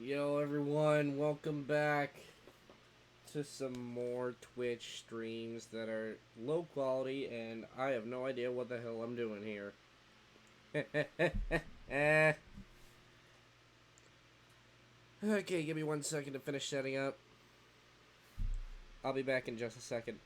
Yo everyone, welcome back to some more Twitch streams that are low quality and I have no idea what the hell I'm doing here. Okay, give me 1 second to finish setting up. I'll be back in just a second.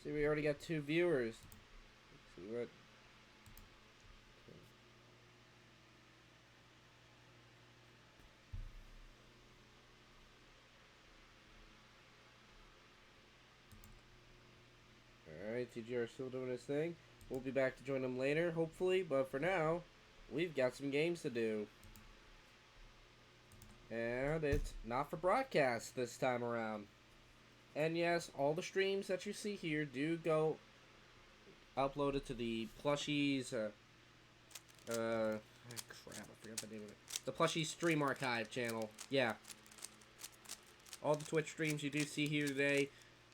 See, we already got 2 viewers. Let's see what... Alright, TGR still doing his thing. We'll be back to join him later, hopefully, but for now, we've got some games to do. And it's not for broadcast this time around. And yes, all the streams that you see here do go uploaded to the Plushies, crap, I forgot the name of it. The Plushies Stream Archive channel. Yeah. All the Twitch streams you do see here today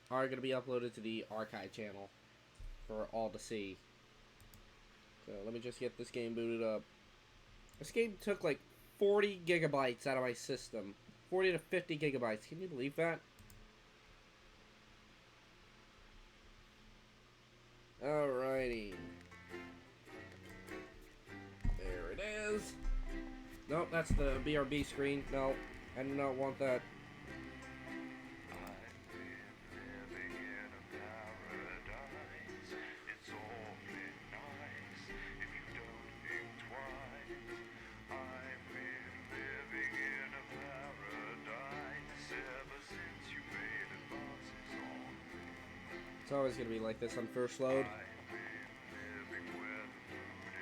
are going to be uploaded to the archive channel for all to see. So let me just get this game booted up. This game took like 40 gigabytes out of my system. 40 to 50 gigabytes. Can you believe that? Alrighty. There it is. Nope, that's the BRB screen. No, I do not want that. It's always going to be like this on first load.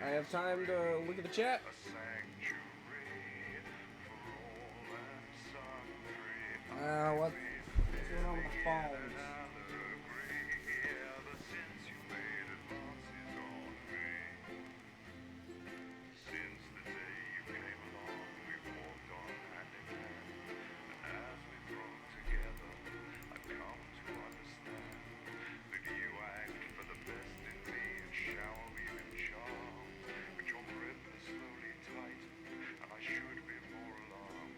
I have time to look at the chat. What's going on with the phones?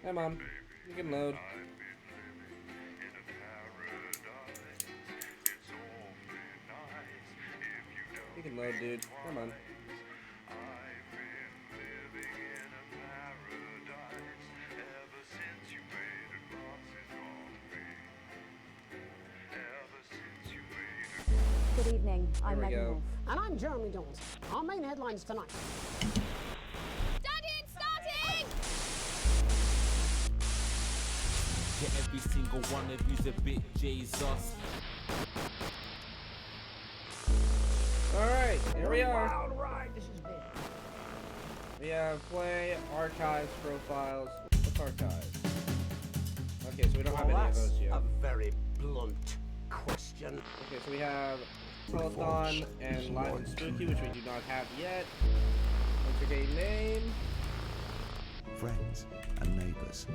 Come on, you can load. You can load, dude. Come on. Good evening, I'm Megan Wolf. And I'm Jeremy Dawes. Our main headlines tonight. Every single one of you's a bit Jesus. Alright, here we are. Wild ride, this is big. We have play, archives, profiles. What's archives? Okay, so we don't have any of those yet. A very blunt question. Okay, so we have Telethon and Live and Spooky, which we do not have yet. What's your game name? Friends and neighbours,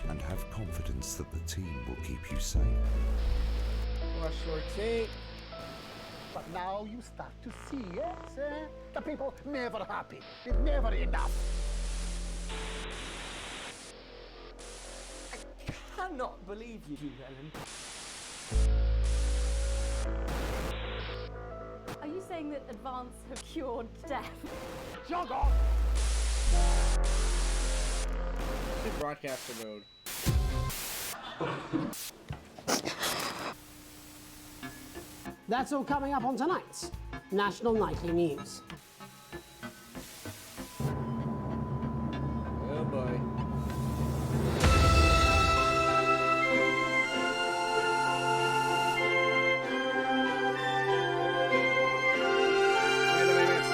and have confidence that the team will keep you safe. Flush Short Tank. But now you start to see, yes? The people never happy. It's never enough. I cannot believe you, Ellen. Are you saying that Advance have cured death? Jog off! Do broadcaster mode. That's all coming up on tonight's National Nightly News. Oh boy. Wait a minute.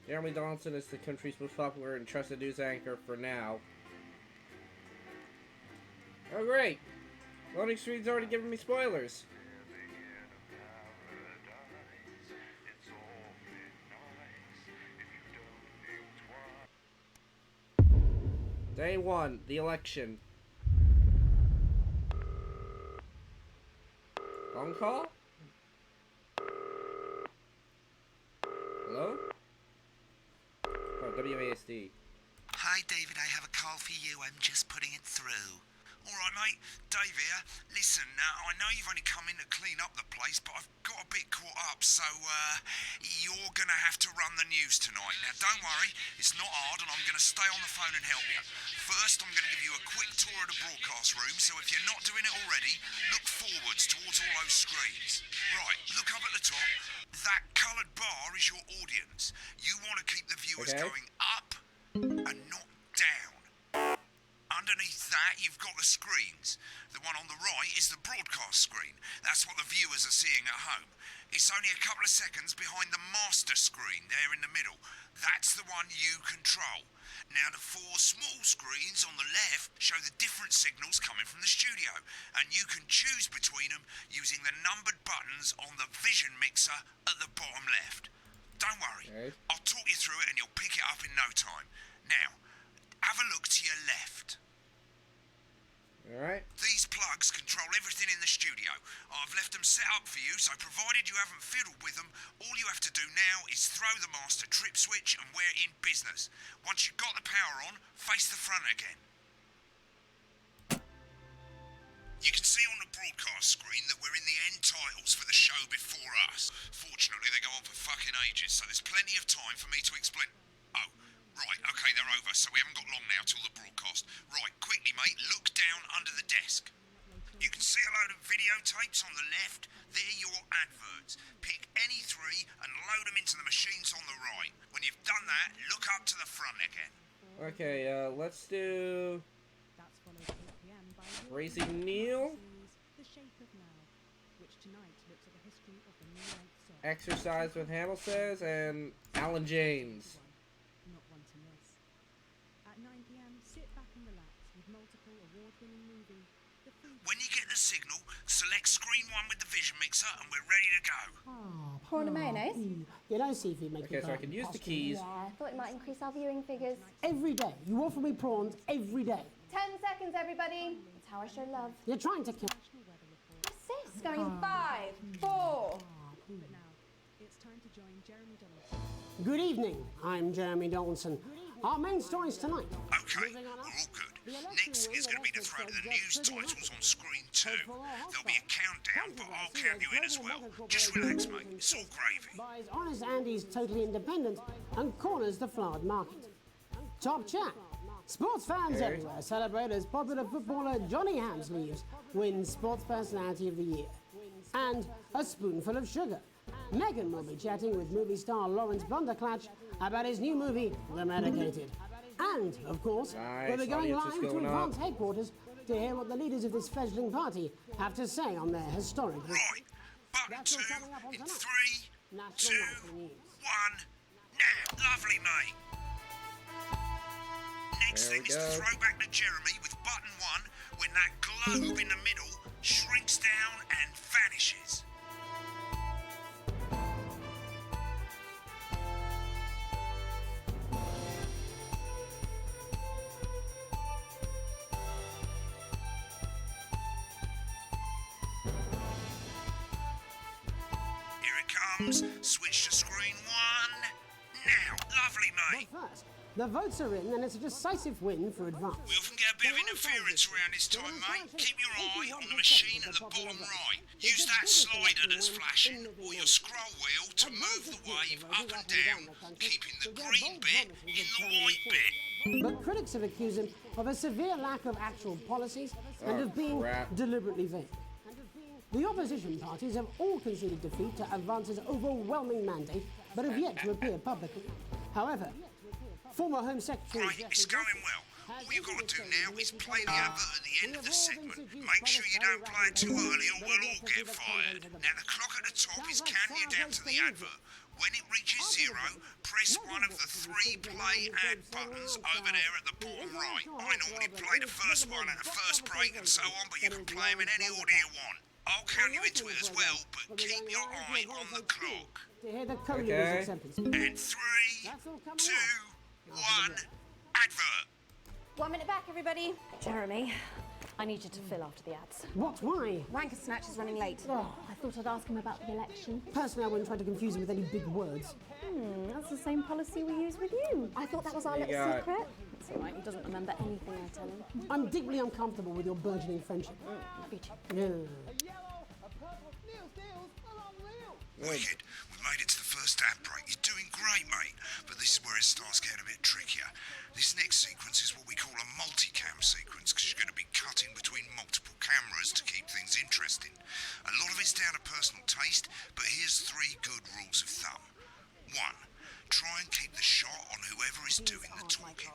Jeremy Donaldson is the country's most popular and trusted news anchor for now. Oh great! Loading screen's already giving me spoilers. Day 1, the election. Phone call? Hello? Oh, WASD. Hi, David, I have a call for you. I'm just putting it through. All right, mate. Dave here. Listen, I know you've only come in to clean up the place, but I've got a bit caught up, so you're going to have to run the news tonight. Now, don't worry. It's not hard, and I'm going to stay on the phone and help you. First, I'm going to give you a quick tour of the broadcast room, so if you're not doing it already, look forwards towards all those screens. Right, look up at the top. That coloured bar is your audience. You want to keep the viewers going up and not down. Underneath that, you've got the screens. The one on the right is the broadcast screen. That's what the viewers are seeing at home. It's only a couple of seconds behind the master screen there in the middle. That's the one you control. Now, the 4 small screens on the left show the different signals coming from the studio, and you can choose between them using the numbered buttons on the vision mixer at the bottom left. Don't worry, I'll talk you through it and you'll pick it up in no time. Now, have a look to your left. Alright. These plugs control everything in the studio. I've left them set up for you, so provided you haven't fiddled with them, all you have to do now is throw the master trip switch and we're in business. Once you've got the power on, face the front again. You can see on the broadcast screen that we're in the end titles for the show before us. Fortunately, they go on for fucking ages, so there's plenty of time for me to explain. Oh. Right, okay, they're over, so we haven't got long now till the broadcast. Right, quickly, mate, look down under the desk. You can see a load of videotapes on the left. They're your adverts. Pick any 3 and load them into the machines on the right. When you've done that, look up to the front again. Okay, let's do... Raising Neil. Exercise with Hamill says, and Alan James. When you get the signal, select screen 1 with the vision mixer and we're ready to go. Prawn and mayonnaise? You know, seafood make Okay, so I can use the keys. Yeah, I thought it might increase our viewing figures. Every day. You offer me prawns every day. 10 seconds, everybody. That's how I show love. You're trying to kill... What's this? Going in 5, 4... Good evening, I'm Jeremy Donaldson. Our main stories tonight. Okay, we're all good. Next is going to be the throw to the news titles on screen 2. There'll be a countdown, but I'll count you in as well. Just relax, mate. It's all gravy. Buys Honest Andy's Totally Independent and corners the flowered market. Top chat. Sports fans everywhere celebrate as popular footballer Johnny Hamsleeves wins Sports Personality of the Year. And a spoonful of sugar. Meghan will be chatting with movie star Lawrence Blunderclatch about his new movie, The Medicated. And, of course, we'll be going live to Advance headquarters to hear what the leaders of this fledgling party have to say on their historic... Right, button 2 in 3, 2, 1, now. Lovely, mate. Next thing is to throw back to Jeremy with button 1 when that globe in the middle shrinks down and vanishes. Switch to screen 1 now. Lovely, mate. But first, the votes are in and it's a decisive win for Advance. We often get a bit of interference around this time, mate. Keep your eye on the machine at the bottom right. Use that slider that's flashing or your scroll wheel to move the wave up and down, keeping the green bit in the white bit. But critics have accused him of a severe lack of actual policies and of being deliberately vague. The opposition parties have all conceded defeat to Advance's overwhelming mandate, but have yet to appear publicly. However, former Home Secretary... Right, it's going well. All you've got to do now is play the advert at the end of the segment. Make sure you don't play it too early or we'll all get fired. Now, the clock at the top is counting you down to the advert. When it reaches 0, press press one of the 3 play ad buttons over there at the bottom right. I normally play the first one at the first break and so on, but you can play them in any order you want. I'll count you into it as well, but keep your eye on the clock. To hear the code Okay. acceptance. And 3, 2, 1, advert. 1 minute back, everybody. Jeremy, I need you to fill after the ads. What? Why? Wanker Snatch is running late. Oh, I thought I'd ask him about the election. personally, I wouldn't try to confuse him with any big words. That's the same policy we use with you. I thought that was our You little got- secret. It's all right, he doesn't remember anything I tell him. I'm deeply uncomfortable with your burgeoning friendship. Me too. Yeah. Wicked. We made it to the first ad break. You're doing great, mate. But this is where it starts getting a bit trickier. This next sequence is what we call a multicam sequence, because you're going to be cutting between multiple cameras to keep things interesting. A lot of it's down to personal taste, but here's 3 good rules of thumb. 1. Try and keep the shot on whoever is doing the talking.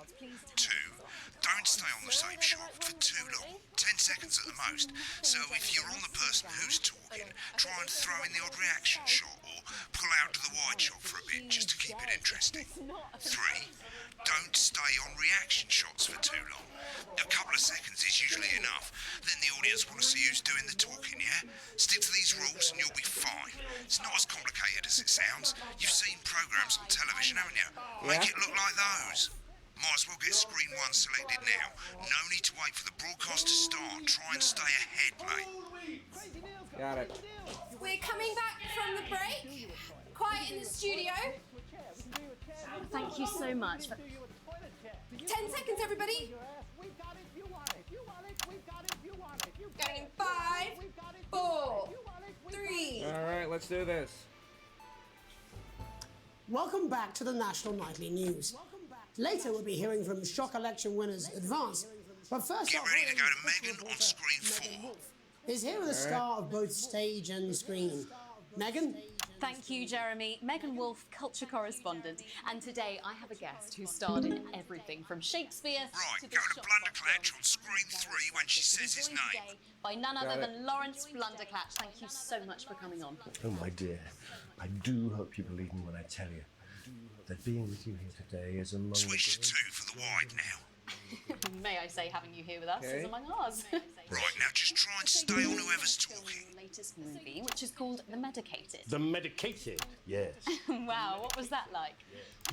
2. Don't stay on the same shot for too long, 10 seconds at the most. So if you're on the person who's talking, try and throw in the odd reaction shot or pull out to the wide shot for a bit just to keep it interesting. 3. Don't stay on reaction shots for too long. A couple of seconds is usually enough. Then the audience want to see who's doing the talking, yeah? Stick to these rules and you'll be fine. It's not as complicated as it sounds. You've seen programs on television, haven't you? Make it look like those. Might as well get screen 1 selected now. No need to wait for the broadcast to start. Try and stay ahead, mate. Got it. We're coming back from the break. Quiet in the studio. Thank you so much. 10 seconds, everybody. Going in 5, 4, 3. All right, let's do this. Welcome back to the National Nightly News. Later, we'll be hearing from shock election winners Advance. But first, Get up, ready to go to Megan on screen 4. is here with a star of both stage and screen. Megan? Thank you, Jeremy. Megan Wolf, culture correspondent. And today I have a guest who starred in everything from Shakespeare Right, to go to Blunderclatch on screen 3 when she says his joined name. today by none Got other it. than Lawrence Blunderclatch. Thank you so much for coming on. Oh, my dear, I do hope you believe me when I tell you that being with you here today is among Switch to 2 for the wide now. May I say, having you here with us Okay. is among ours. Right, now just try and stay on whoever's talking. Latest movie, which is called The Medicated. the medicated. Yes. Wow, what was that like?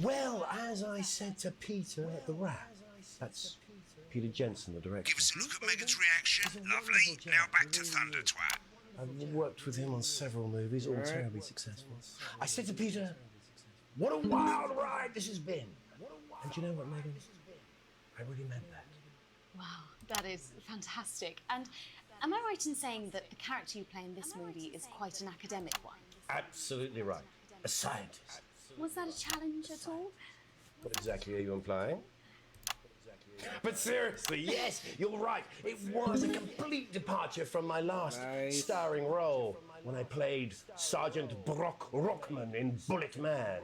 Well, as I said to Peter at the Rat, that's Peter Jensen, the director. Give us a look at Megan's reaction. Lovely. Now back to Thunder Twat. I've worked with him on several movies, all terribly successful. I said to Peter, what a wild ride this has been. And you know what, Megan? I really meant that. Wow, that is fantastic. And am I right in saying that the character you play in this movie is quite an academic one? Absolutely right. A scientist. Was that a challenge at all? What exactly are you implying? But seriously, yes, you're right. It was a complete departure from my last Nice. starring role when I played Sergeant Brock Rockman in Bullet Man.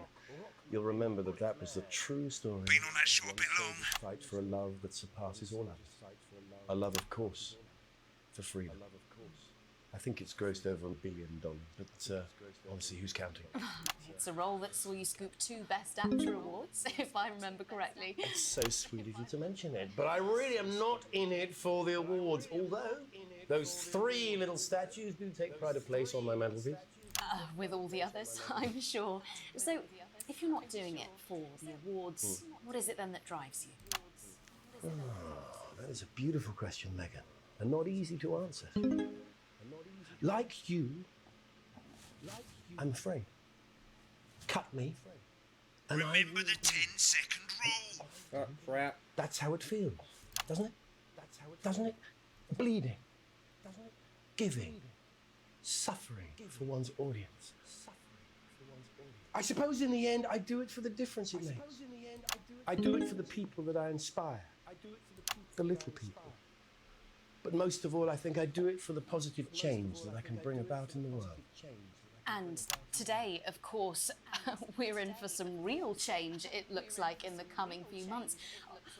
You'll remember that that was the true story. Been on that show a bit long. Fight for a love that surpasses all others. A love, of course, for freedom. I think it's grossed over $1 billion, but obviously, who's counting? It's a role that saw you scoop 2 Best Actor awards, if I remember correctly. It's so sweet of you to mention it, but I really am not in it for the awards, although those 3 little statues do take pride of place on my mantelpiece. With all the others, I'm sure. So, if you're not doing it for the awards, what is it then that drives you? That is a beautiful question, Megan, and not easy to answer. Like you, I'm afraid. Cut me, and Remember the 10-second rule. Crap. that's how it feels, doesn't it? Doesn't it? Bleeding, giving, suffering for one's audience. I suppose in the end, I do it for the difference it makes. I do it for the people that I inspire, the little people. But most of all, I think I do it for the positive change that I can bring about in the world. And today, of course, we're in for some real change, it looks like, in the coming few months.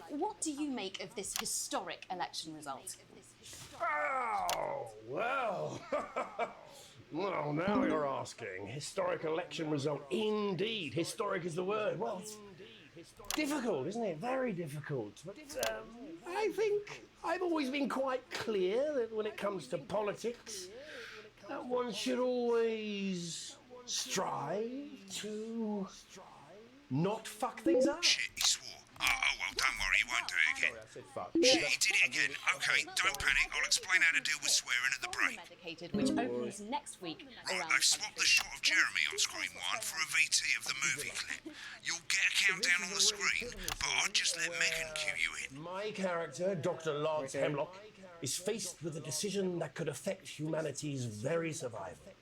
What do you make of this historic election result? Oh, well, Well, now you're asking. Historic election result. Indeed. Historic is the word. Well, it's difficult, isn't it? Very difficult. But I think I've always been quite clear that when it comes to politics, one should always strive to not fuck things up. Shit, he swore. Oh, well, don't worry, he won't do it again. I said fuck. Shit, he did it again. Okay, don't panic. I'll explain how to deal with swearing at the break. Medicated, which opens next week. Right, they've swapped the shot of Jeremy on screen 1 for a VT of the movie clip. You'll get a countdown on the screen, but I'll just let Megan cue you in. My character, Dr. Lance Hemlock, is faced with a decision that could affect humanity's very survival.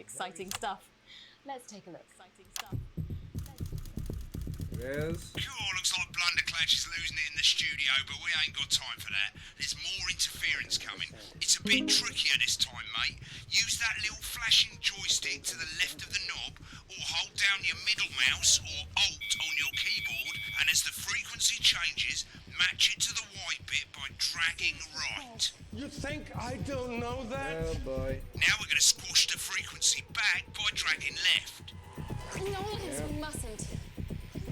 Exciting stuff. Let's take a look. Exciting stuff. Yes. Cool, looks like Blunderclash is losing it in the studio, but we ain't got time for that. There's more interference coming. It's a bit trickier this time, mate. Use that little flashing joystick to the left of the knob, or hold down your middle mouse or Alt on your keyboard, and as the frequency changes, match it to the white bit by dragging right. You think I don't know that? Oh boy. Now we're going to squash the frequency back by dragging left. No, we mustn't.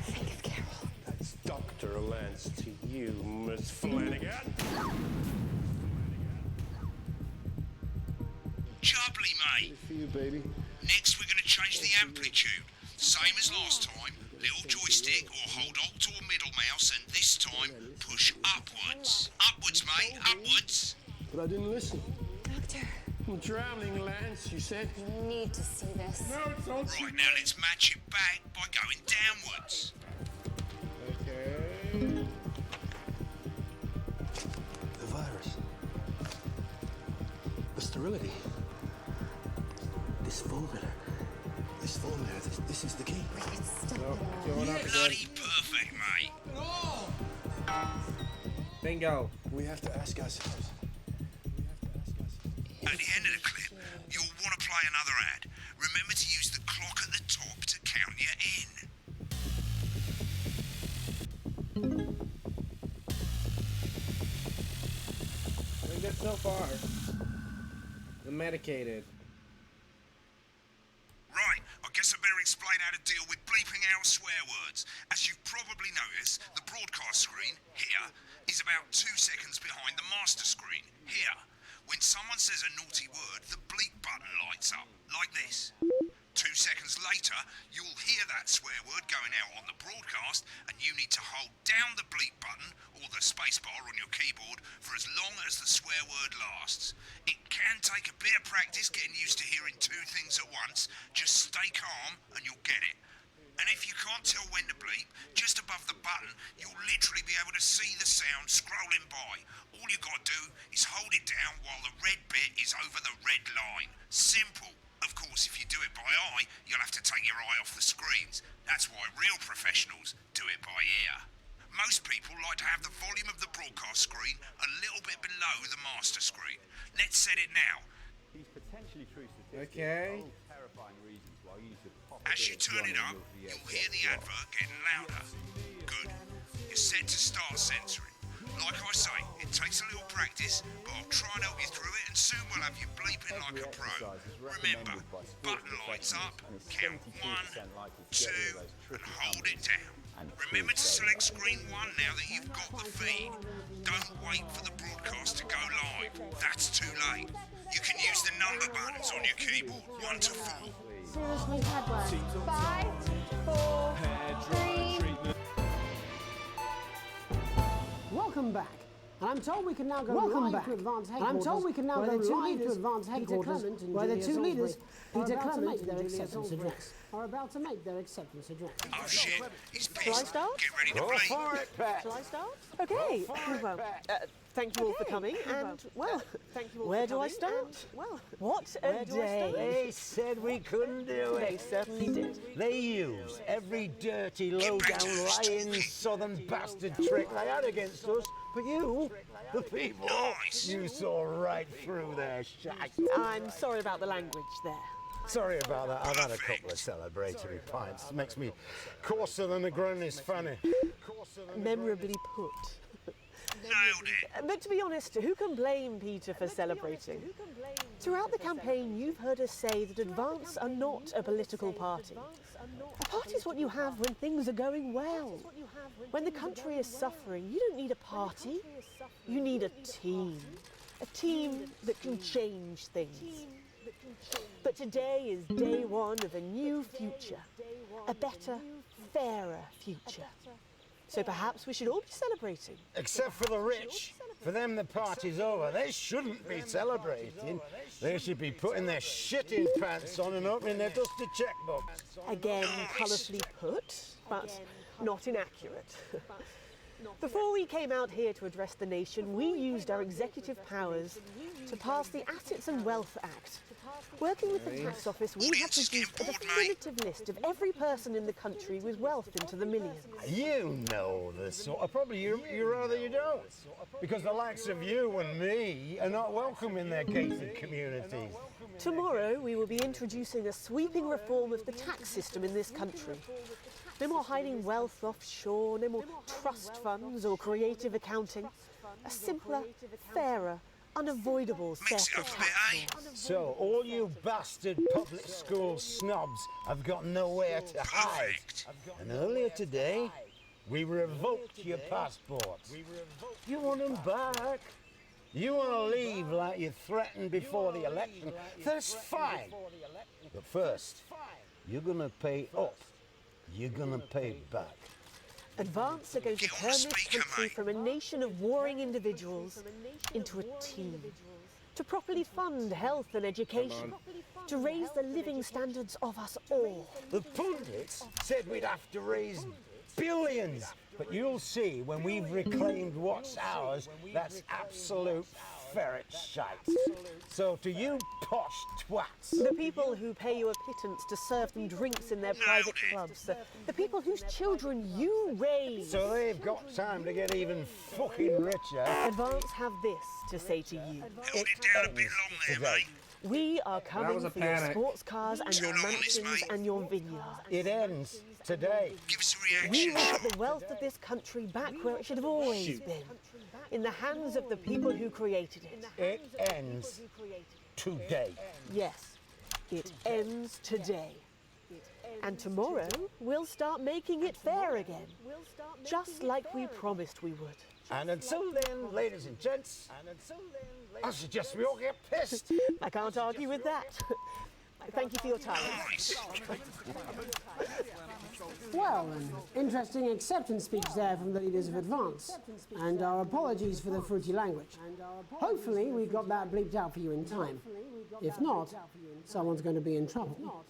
Think of Carol. That's Dr. Lance to you, Miss Flanagan. Jubbly, mate. Good for you, baby. Next, we're going to change the amplitude. Same as last time. Little joystick or hold Alt or middle mouse, and this time push upwards. Upwards, mate. Upwards. But I didn't listen. Doctor, I'm drowning, Lance, you said. you need to see this. Right, now let's match it back by going downwards. Okay. The virus. The sterility. This formula. This is the key. No, going up again. Bloody perfect, mate. Bingo. We have to ask ourselves. At the end of the clip, you'll want to play another ad. Remember to use the clock at the top to count you in. Pretty good so far. The medicated. Right, I guess I better explain how to deal with bleeping out swear words. As you've probably noticed, the broadcast screen, here, is about 2 seconds behind the master screen, here. When someone says a naughty word, the bleep button lights up, like this. 2 seconds later, you'll hear that swear word going out on the broadcast, and you need to hold down the bleep button, or the spacebar on your keyboard, for as long as the swear word lasts. It can take a bit of practice getting used to hearing 2 things at once. Just stay calm, and you'll get it. And if you can't tell when to bleep, just above the button, you'll literally be able to see the sound scrolling by. All you gotta do is hold it down while the red bit is over the red line. Simple. Of course, if you do it by eye, you'll have to take your eye off the screens. That's why real professionals do it by ear. Most people like to have the volume of the broadcast screen a little bit below the master screen. Let's set it now. Okay. As you turn it up, you'll hear the advert getting louder. Good. You're set to start censoring. Like I say, it takes a little practice, but I'll try and help you through it, and soon we'll have you bleeping like a pro. Remember, button lights up, count 1, 2, and hold it down. Remember to select screen 1 now that you've got the feed. Don't wait for the broadcast to go live. That's too late. You can use the number buttons on your keyboard, 1 to 4. Seriously, bad word. 5, 4, 3. Welcome back. And I'm told we can now go live to advance headquarters. I'm told we can now go live to advance headquarters, where the 2 leaders, Peter Clement and their acceptance address, are about to make their acceptance address. Oh shit, he's Shall I pissed. start? Get ready to bleep. Shall I start? Okay. Well, thank you all for coming. And well, where do I start? Well, what a day! They said we couldn't do They it. certainly did. They used every dirty, low-down, lying, southern bastard trick they had against us. But you, the people, Nice. you saw right through their shite. I'm sorry about the language there. Sorry about that. I've had a couple of celebratory pints. Makes me coarser than a granny's fanny. Memorably put. Nailed it. But to be honest, who can blame Peter for celebrating? Throughout the campaign, you've heard us say that Advance are not a political party. A party is what you have when things are going well. When the country is suffering, you don't need a party. You need a team. A team that can change things. But today is day one of a new future. A better, fairer future. So perhaps we should all be celebrating. Except for the rich. For them, the party's over. They shouldn't be celebrating. They should be putting their shitting pants on and opening their dusty checkbooks. Again, colourfully put, but not inaccurate. Before we came out here to address the nation, we used our executive powers to pass the Assets and Wealth Act. Working with the tax office, we have produced a definitive list of every person in the country with wealth into the millions. You know this sort of probably you rather you don't. Because the likes of you and me are not welcome in their gated communities. Tomorrow we will be introducing a sweeping reform of the tax system in this country. No more hiding wealth offshore, no more trust funds or creative accounting. A simpler, fairer, unavoidable set of tax laws. So all you bastard public school snobs have got nowhere to hide. And earlier today, we revoked your passports. You want them back? You want to leave like you threatened before the election? That's fine. But first, you're going to pay up. You're going to pay back. Advance are going to turn this country from a nation of warring individuals into a team. To properly fund health and education. To raise the living standards of us all. The pundits said we'd have to raise billions. But you'll see when we've reclaimed what's ours, that's absolute ferret shite. So to you posh twats. The people who pay you a pittance to serve them drinks in their private clubs. The people whose children you raise. So they've got time to get even fucking richer. Advance have this to say to you. Held it down a bit long there, mate. We are coming for your sports cars and your mansions and your vineyards. It ends today. Give us a We reaction. will put the wealth of this country back where it should have always been. In the hands of the people who created it. It ends today. Yes, it ends today. And tomorrow, we'll start making it fair again. Just like we promised we would. And until then, ladies and gents, I suggest we all get pissed. I can't argue with that. Thank you for your time. Well, an interesting acceptance speech there from the leaders of Advance. And our apologies for the fruity language. Hopefully we got that bleeped out for you in time. If not, someone's going to be in trouble.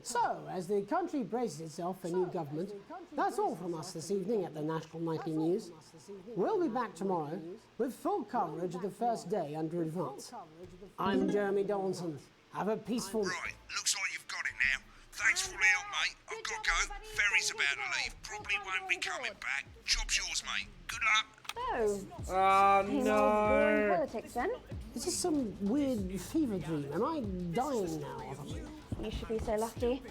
So, as the country braces itself for new government, that's all from us this evening at the National Nightly News. We'll be back tomorrow with full coverage of the first day under Advance. I'm Jeremy Donaldson. Have a peaceful... Right, looks like you've got it now. Thanks for all the help, mate. I've got to go. Ferry's about to leave. Probably won't be coming back. Job's yours, mate. Good luck. Oh. Oh no. Politics then? Is this some weird fever dream? Am I dying now or something? You should be so lucky.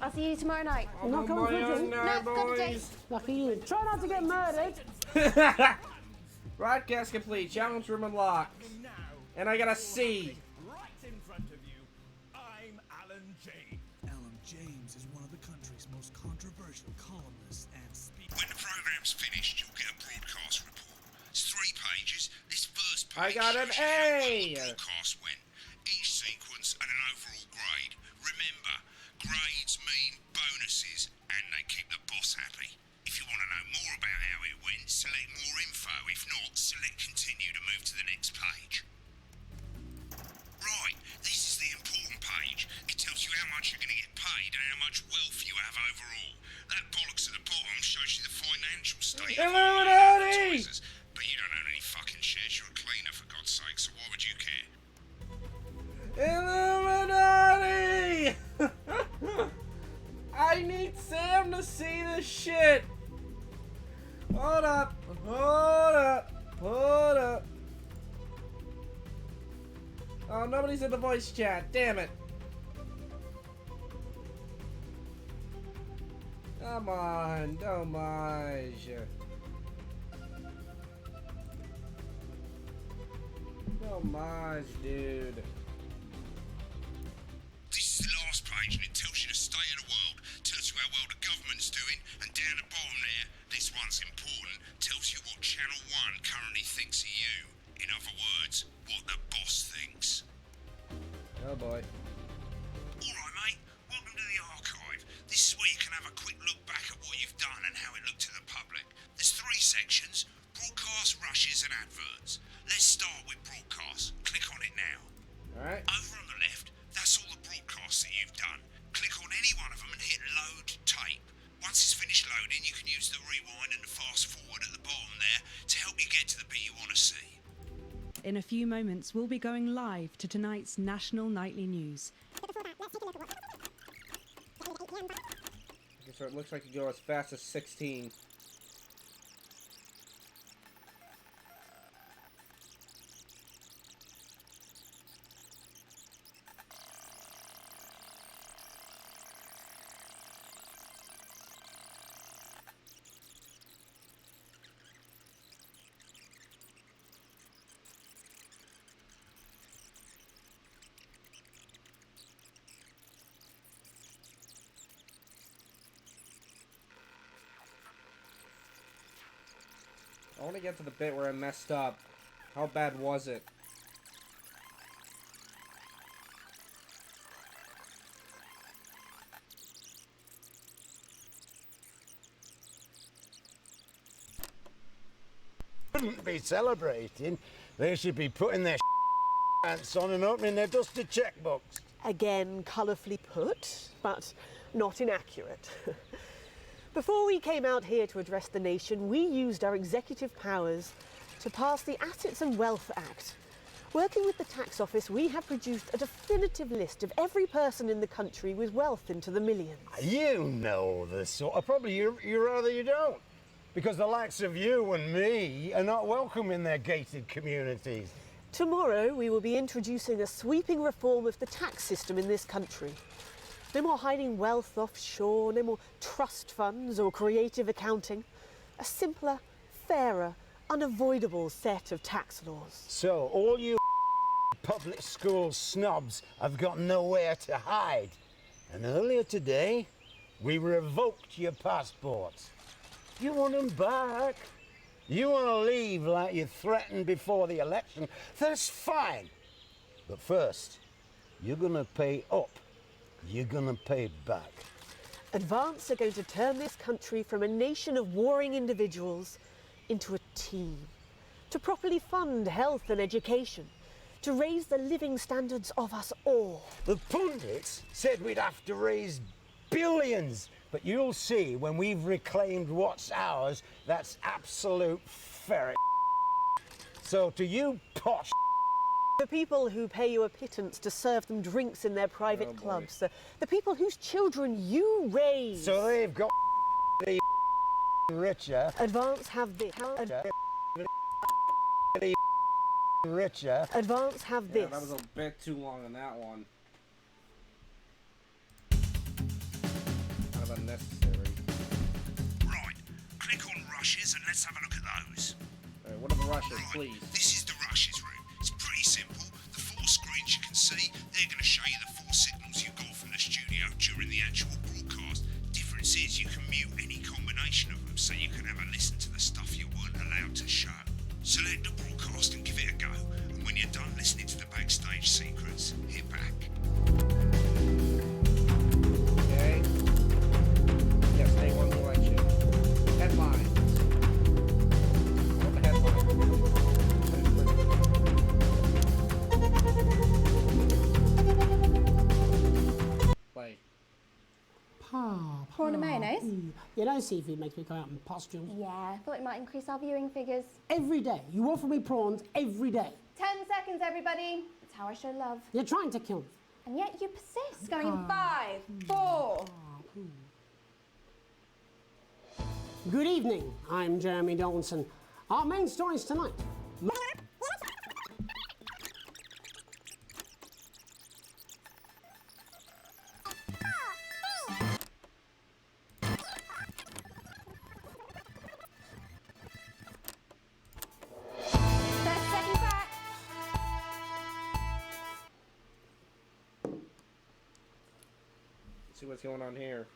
I'll see you tomorrow night. You're not coming for a drink? No, got a date. Lucky you. Try not to get murdered. Broadcast complete. Challenge room unlocked. And I got a C. Right in front of you, I'm Alan James. Alan James is one of the country's most controversial columnists and speakers. When the program's finished, you'll get a broadcast report. It's 3 pages. This first I page got an shows you how well A. the broadcast went. Each sequence and an overall grade. Remember, grades mean bonuses, and they keep the boss happy. If you want to know more about how it went, select more info. If not, select continue to move to the next page. Right, this is the important page. It tells you how much you're going to get paid and how much wealth you have overall. That bollocks at the bottom shows you the financial state of all the Illuminati! advertisers. But you don't own any fucking shares. You're a cleaner, for God's sake, so why would you care? Illuminati! I need Sam to see this shit. Hold up. Hold up. Hold up. Oh, nobody's in the voice chat. Damn it. Come on. Dommage. Homage, dude. This is the last page, and it tells you the state of the world, tells you how well the government's doing, and down the bottom there, this one's important, tells you what Channel 1 currently thinks of you. In other words, what the boss thinks. Oh boy. Alright, mate, welcome to the archive. This is where you can have a quick look back at what you've done and how it looked to the public. There's 3 sections: broadcast, rushes, and adverts. Let's start with broadcast. Click on it now. Alright. Over on the left, that's all the broadcasts that you've done. Click on any one of them and hit load tape. Once it's finished loading, you can use the rewind and the fast forward at the bottom there to help you get to the bit you want to see. In a few moments, we'll be going live to tonight's national nightly news. Okay, so it looks like you go as fast as 16. I want to get to the bit where I messed up. How bad was it? Shouldn't be celebrating. They should be putting their pants on and opening their dusty checkbooks. Again, colourfully put, but not inaccurate. Before we came out here to address the nation, we used our executive powers to pass the Assets and Wealth Act. Working with the tax office, we have produced a definitive list of every person in the country with wealth into the millions. You know the sort of, probably you rather you don't. Because the likes of you and me are not welcome in their gated communities. Tomorrow, we will be introducing a sweeping reform of the tax system in this country. No more hiding wealth offshore, no more trust funds or creative accounting. A simpler, fairer, unavoidable set of tax laws. So, all you public school snobs have got nowhere to hide. And earlier today, we revoked your passports. You want them back? You want to leave like you threatened before the election? That's fine. But first, you're going to pay up. You're going to pay back. Advance are going to turn this country from a nation of warring individuals into a team. To properly fund health and education. To raise the living standards of us all. The pundits said we'd have to raise billions. But you'll see when we've reclaimed what's ours, that's absolute ferret. So to you posh the people who pay you a pittance to serve them drinks in their private clubs, the people whose children you raise. So they've got richer. Advance have this. Richer. Advance have this. Yeah, that was a bit too long on that one. Kind of unnecessary. Right, click on rushes and let's have a look at those. Alright, what are the rushes, please? This is the rushes room. It's pretty simple. The 4 screens you can see, they're going to show you the 4 signals you got from the studio during the actual broadcast. Difference is you can mute any combination of them so you can have a listen to the stuff you weren't allowed to show. Select the broadcast and give it a go. And when you're done listening to the backstage secrets, hit back. Okay. Yes, day 1 selection. Headlines. What the headline? Play. Prawn and mayonnaise? You know seafood makes me go out in pustules. Yeah, I thought it might increase our viewing figures. Every day. You offer me prawns every day. 10 seconds, everybody. That's how I show love. You're trying to kill me. And yet you persist. Going in 5, 4. Good evening. I'm Jeremy Donaldson. Our main stories tonight. see what's going on here.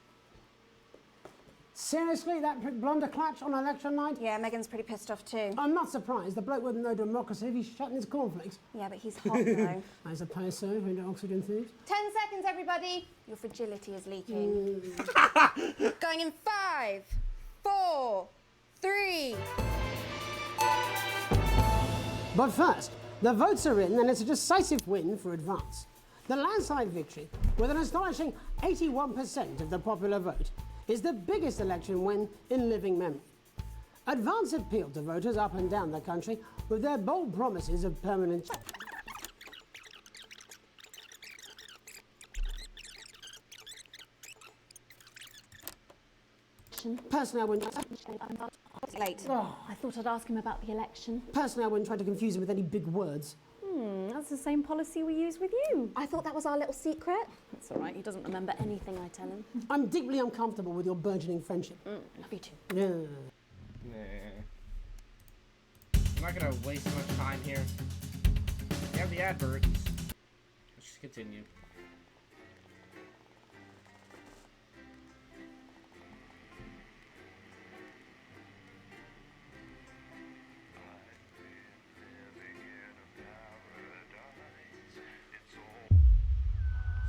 Seriously, that prick Blunderclatch on election night? Yeah, Megan's pretty pissed off too. I'm not surprised. The bloke wouldn't know democracy if he's shutting his cornflakes. Yeah, but he's hot though. I suppose so, into oxygen thieves. 10 seconds, everybody. Your fragility is leaking. Going in 5, 4, 3. But first, the votes are in and it's a decisive win for Advance. The landslide victory, with an astonishing 81% of the popular vote, is the biggest election win in living memory. Advance appealed to voters up and down the country with their bold promises of permanent Personally, I wouldn't. Late. Oh, I thought I'd ask him about the election. Personally, I wouldn't try to confuse him with any big words. That's the same policy we use with you. I thought that was our little secret. That's all right. He doesn't remember anything I tell him. I'm deeply uncomfortable with your burgeoning friendship. Love you too. Yeah. Nah. I'm not gonna waste much time here. We have the adverts. Let's just continue.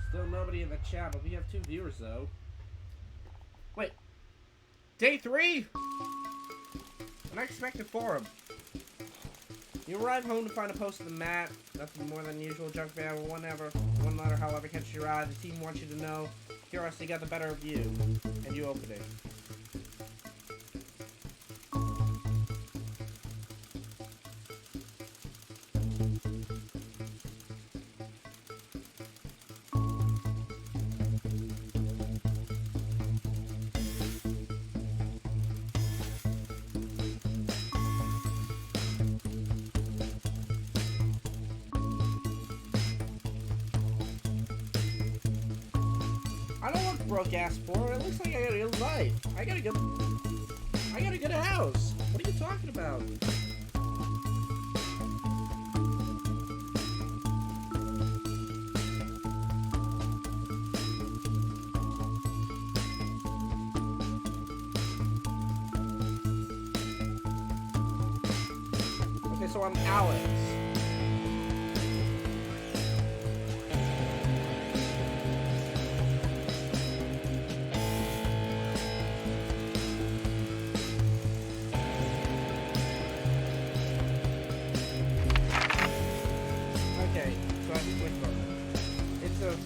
Still nobody in the chat, but we have 2 viewers though. Wait. Day 3? Unexpected forum. You arrive home to find a post of the mat. Nothing more than usual junk mail or whatever. One letter, however, catches your eye. The team wants you to know. Curiosity got the better of you. And you open it. I don't look broke ass poor. It looks like I got a good life. I got a good house. What are you talking about? Okay, so I'm Alex.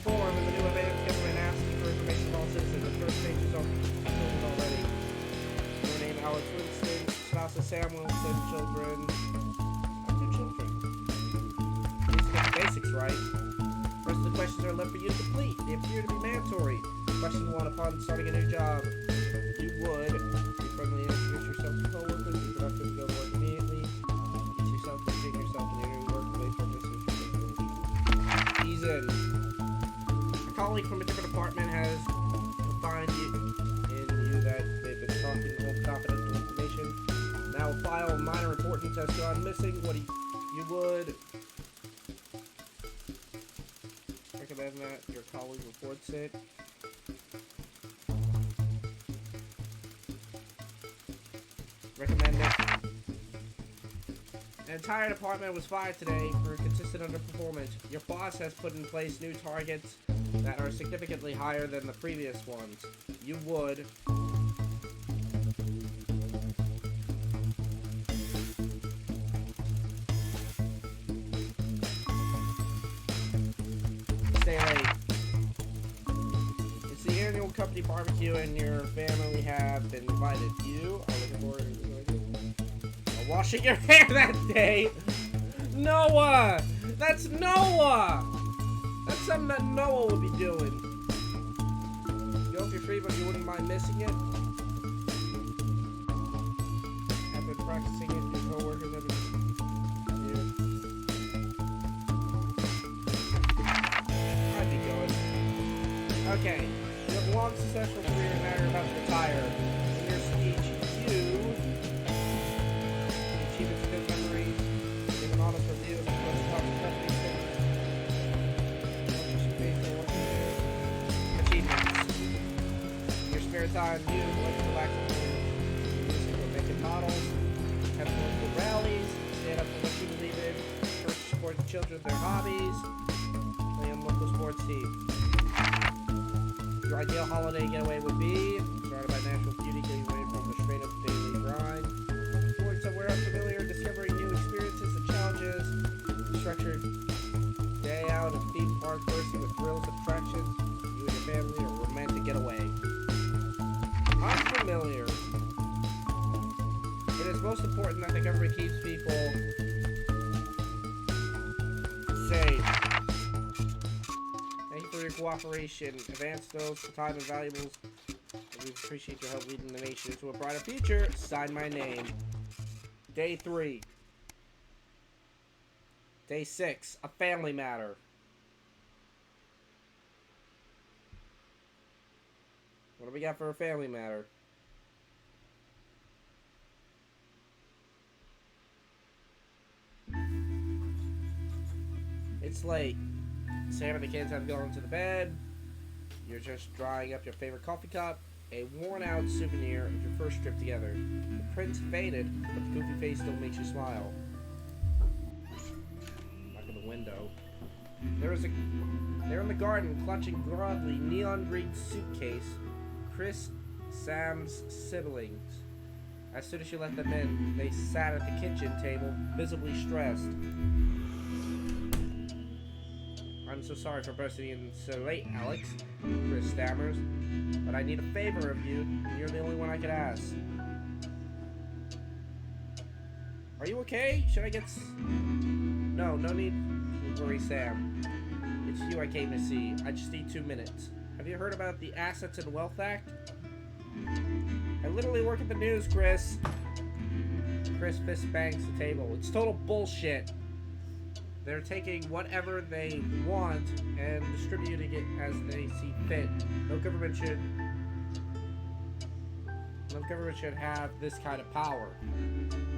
Form in the new advanced government asking for information from all citizens. The first page is open already. Your name, Alex Winston. Spouse is Sam Wilson. Children. I have 2 children. Please get the basics right. The rest of the questions are left for you to complete. They appear to be mandatory. Question 1: upon starting a new job, you would be friendly and introduce yourself to coworkers. Be productive and go to work immediately. Teach yourself to dig yourself in your new workplace. Ease in. A colleague from a different department has confined in you that they've been talking to confidential information. Now a file of minor importance has gone missing. What you would recommend that your colleague reports it. Recommend it. An entire department was fired today for consistent underperformance. Your boss has put in place new targets that are significantly higher than the previous ones. You would stay late. It's the annual company barbecue and your family have been invited. You are looking forward to washing your hair that day. Noah! That's Noah! That's something that Noah would be doing. You hope you're free, but you wouldn't mind missing it. Have been practicing it. Your coworkers have been. I'd be going. Okay. You have a long successful career and now you're about to retire. In your speech, you achieve its good memories. Give an honest review of the most common company. Achievements. time, you like to relax at home, listen to making models, have local rallies, stand up for what you believe in, first support the children with their hobbies, play on local sports team. Your ideal holiday getaway would be surrounded by natural beauty, getting away from the straight up daily grind, going somewhere unfamiliar, discovering new experiences and challenges, structured day out at theme park bursting with thrills and attractions, you and your family, or romantic getaway. Unfamiliar. It is most important that the government keeps people safe. Thank you for your cooperation. Advance those for time and valuables. We appreciate your help leading the nation into a brighter future. Sign my name. Day 3. Day 6. A family matter. What do we got for a family matter? It's late. Sam and the kids have gone to the bed. You're just drying up your favorite coffee cup. A worn-out souvenir of your first trip together. The print's faded, but the goofy face still makes you smile. Back in the window. They're in the garden, clutching broadly neon green suitcase. Chris, Sam's siblings. As soon as you let them in, they sat at the kitchen table, visibly stressed. I'm so sorry for bursting in so late, Alex, Chris stammers, but I need a favor of you, and you're the only one I could ask. Are you okay? Should I get No need to worry, Sam. It's you I came to see. I just need 2 minutes. Have you heard about the Assets and Wealth Act? I literally work at the news, Chris. Chris fist bangs the table. It's total bullshit. They're taking whatever they want and distributing it as they see fit. No government should have this kind of power.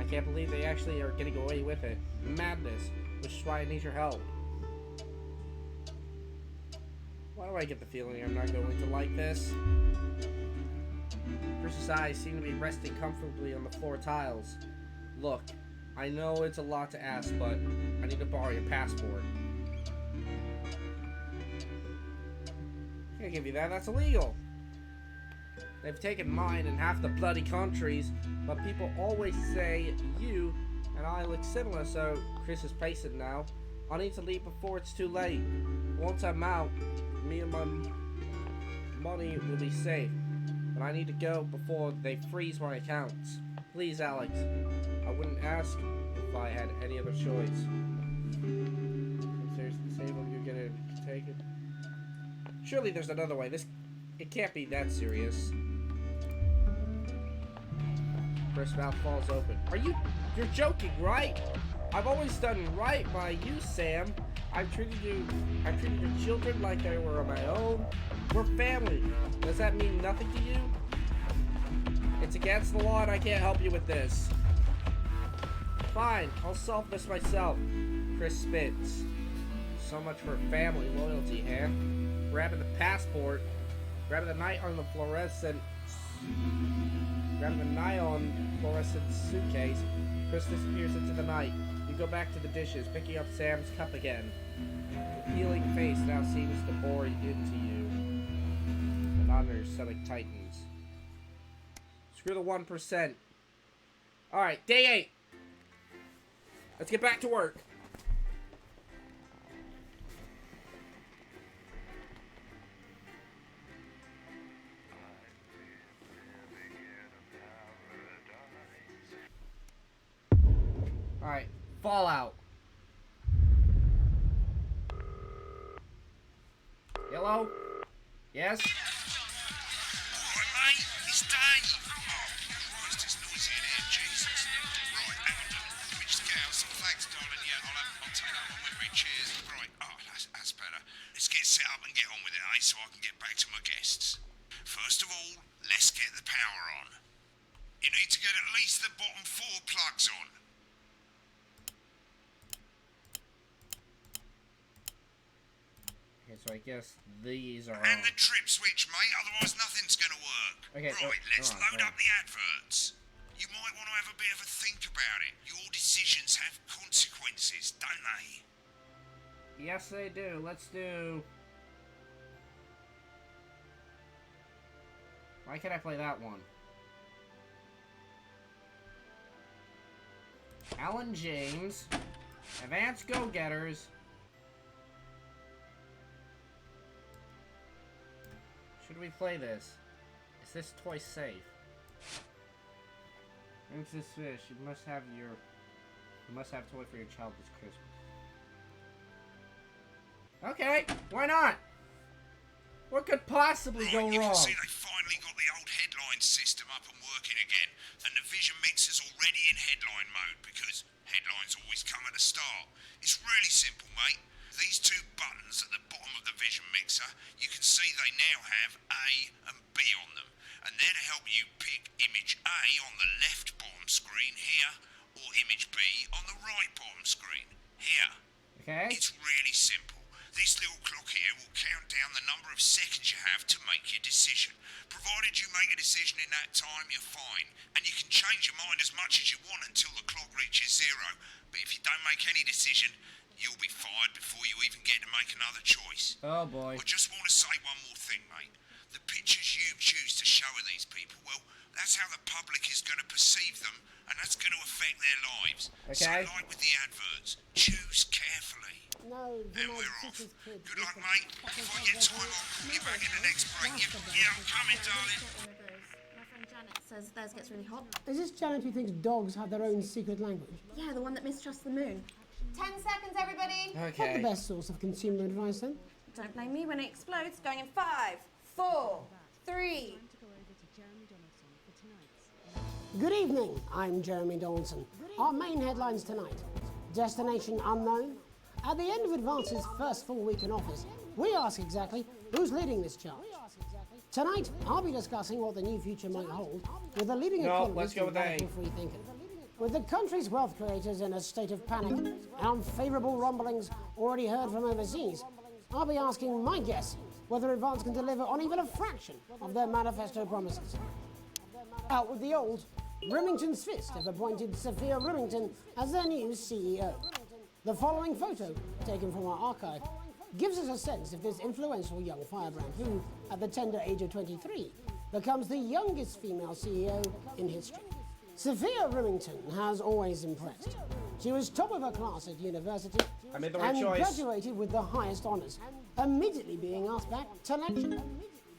I can't believe they actually are getting away with it. Madness, which is why I need your help. Why do I get the feeling I'm not going to like this? Chris's eyes seem to be resting comfortably on the floor tiles. Look, I know it's a lot to ask, but I need to borrow your passport. I can't give you that, that's illegal. They've taken mine in half the bloody countries, but people always say you and I look similar, so Chris is pacing now. I need to leave before it's too late. Once I'm out, me and my money will be safe, but I need to go before they freeze my accounts. Please, Alex. I wouldn't ask if I had any other choice. I'm seriously disabled, you're gonna take it? Surely there's another way. It can't be that serious. Chris' mouth falls open. You're joking, right? I've always done right by you, Sam. I've treated your children like they were my own. We're family. Does that mean nothing to you? It's against the law and I can't help you with this. Fine, I'll solve this myself. Chris spits. So much for family loyalty, eh? Grabbing the passport, grabbing the nylon fluorescent suitcase, Chris disappears into the night. You go back to the dishes, picking up Sam's cup again. The peeling face now seems to bore into you. And on your stomach tightens. Screw the 1%. Alright, day 8. Let's get back to work. Alright, Fallout. Hello? Yes? Alright, mate, it's Dave. Oh, Christ, it's noisy in here, Jesus. Right, hang on, let me just get out some flags, darling. Yeah, I'll take that one with me. Cheers. Right, that's better. Let's get set up and get on with it, eh, so I can get back to my guests. First of all, let's get the power on. You need to get at least the bottom 4 plugs on. Okay, so I guess these are. And the trip switch, mate, otherwise nothing's gonna work. Okay, right, let's hold load on. up the adverts. You might want to have a bit of a think about it. Your decisions have consequences, don't they? Yes, they do. Let's do. Why can't I play that one? Alan James, Advanced Go-Getters. Should we play this? Is this toy safe? Brings this fish. You must have toy for your child this Christmas. Okay, why not? What could possibly go You wrong? can see they finally got the old headline system up and working again, and the Vision Mixer's already in headline mode because headlines always come at the start. It's really simple, mate. These two buttons at the bottom of the Vision Mixer, you can see they now have A and B on them, and they're to help you pick image A on the left bottom screen here, or image B on the right bottom screen here. Okay. It's really simple. This little clock here will count down the number of seconds you have to make your decision. Provided you make a decision in that time, you're fine. And you can change your mind as much as you want until the clock reaches 0. But if you don't make any decision, you'll be fired before you even get to make another choice. Oh boy. I just want to say one more thing, mate. The pictures you choose to show of these people, well, that's how the public is going to perceive them, and that's going to affect their lives. Okay. So like with the adverts, choose carefully. No, And we're off. Good luck, mate. If I get time, I'll call you back in the next break. Yeah, I'm coming, darling. My friend Janet says theirs gets really hot. Is this Janet who thinks dogs have their own secret language? Yeah, the one that mistrusts the moon. 10 seconds, everybody. Not the best source of consumer advice, then. Don't blame me when it explodes. Going in 5, 4, 3. Good evening, I'm Jeremy Donaldson. Our main headlines tonight. Destination unknown. At the end of Advance's first full week in office, we ask exactly who's leading this charge. Tonight, I'll be discussing what the new future might hold with the leading economist and radical free thinker. With the country's wealth creators in a state of panic and unfavourable rumblings already heard from overseas, I'll be asking my guess whether Advance can deliver on even a fraction of their manifesto promises. Out with the old, Rimington's Fist have appointed Sophia Rimington as their new CEO. The following photo, taken from our archive, gives us a sense of this influential young firebrand who, at the tender age of 23, becomes the youngest female CEO in history. Sophia Rimington has always impressed. She was top of her class at university I made the right and choice. graduated with the highest honours, immediately being asked back to lecture.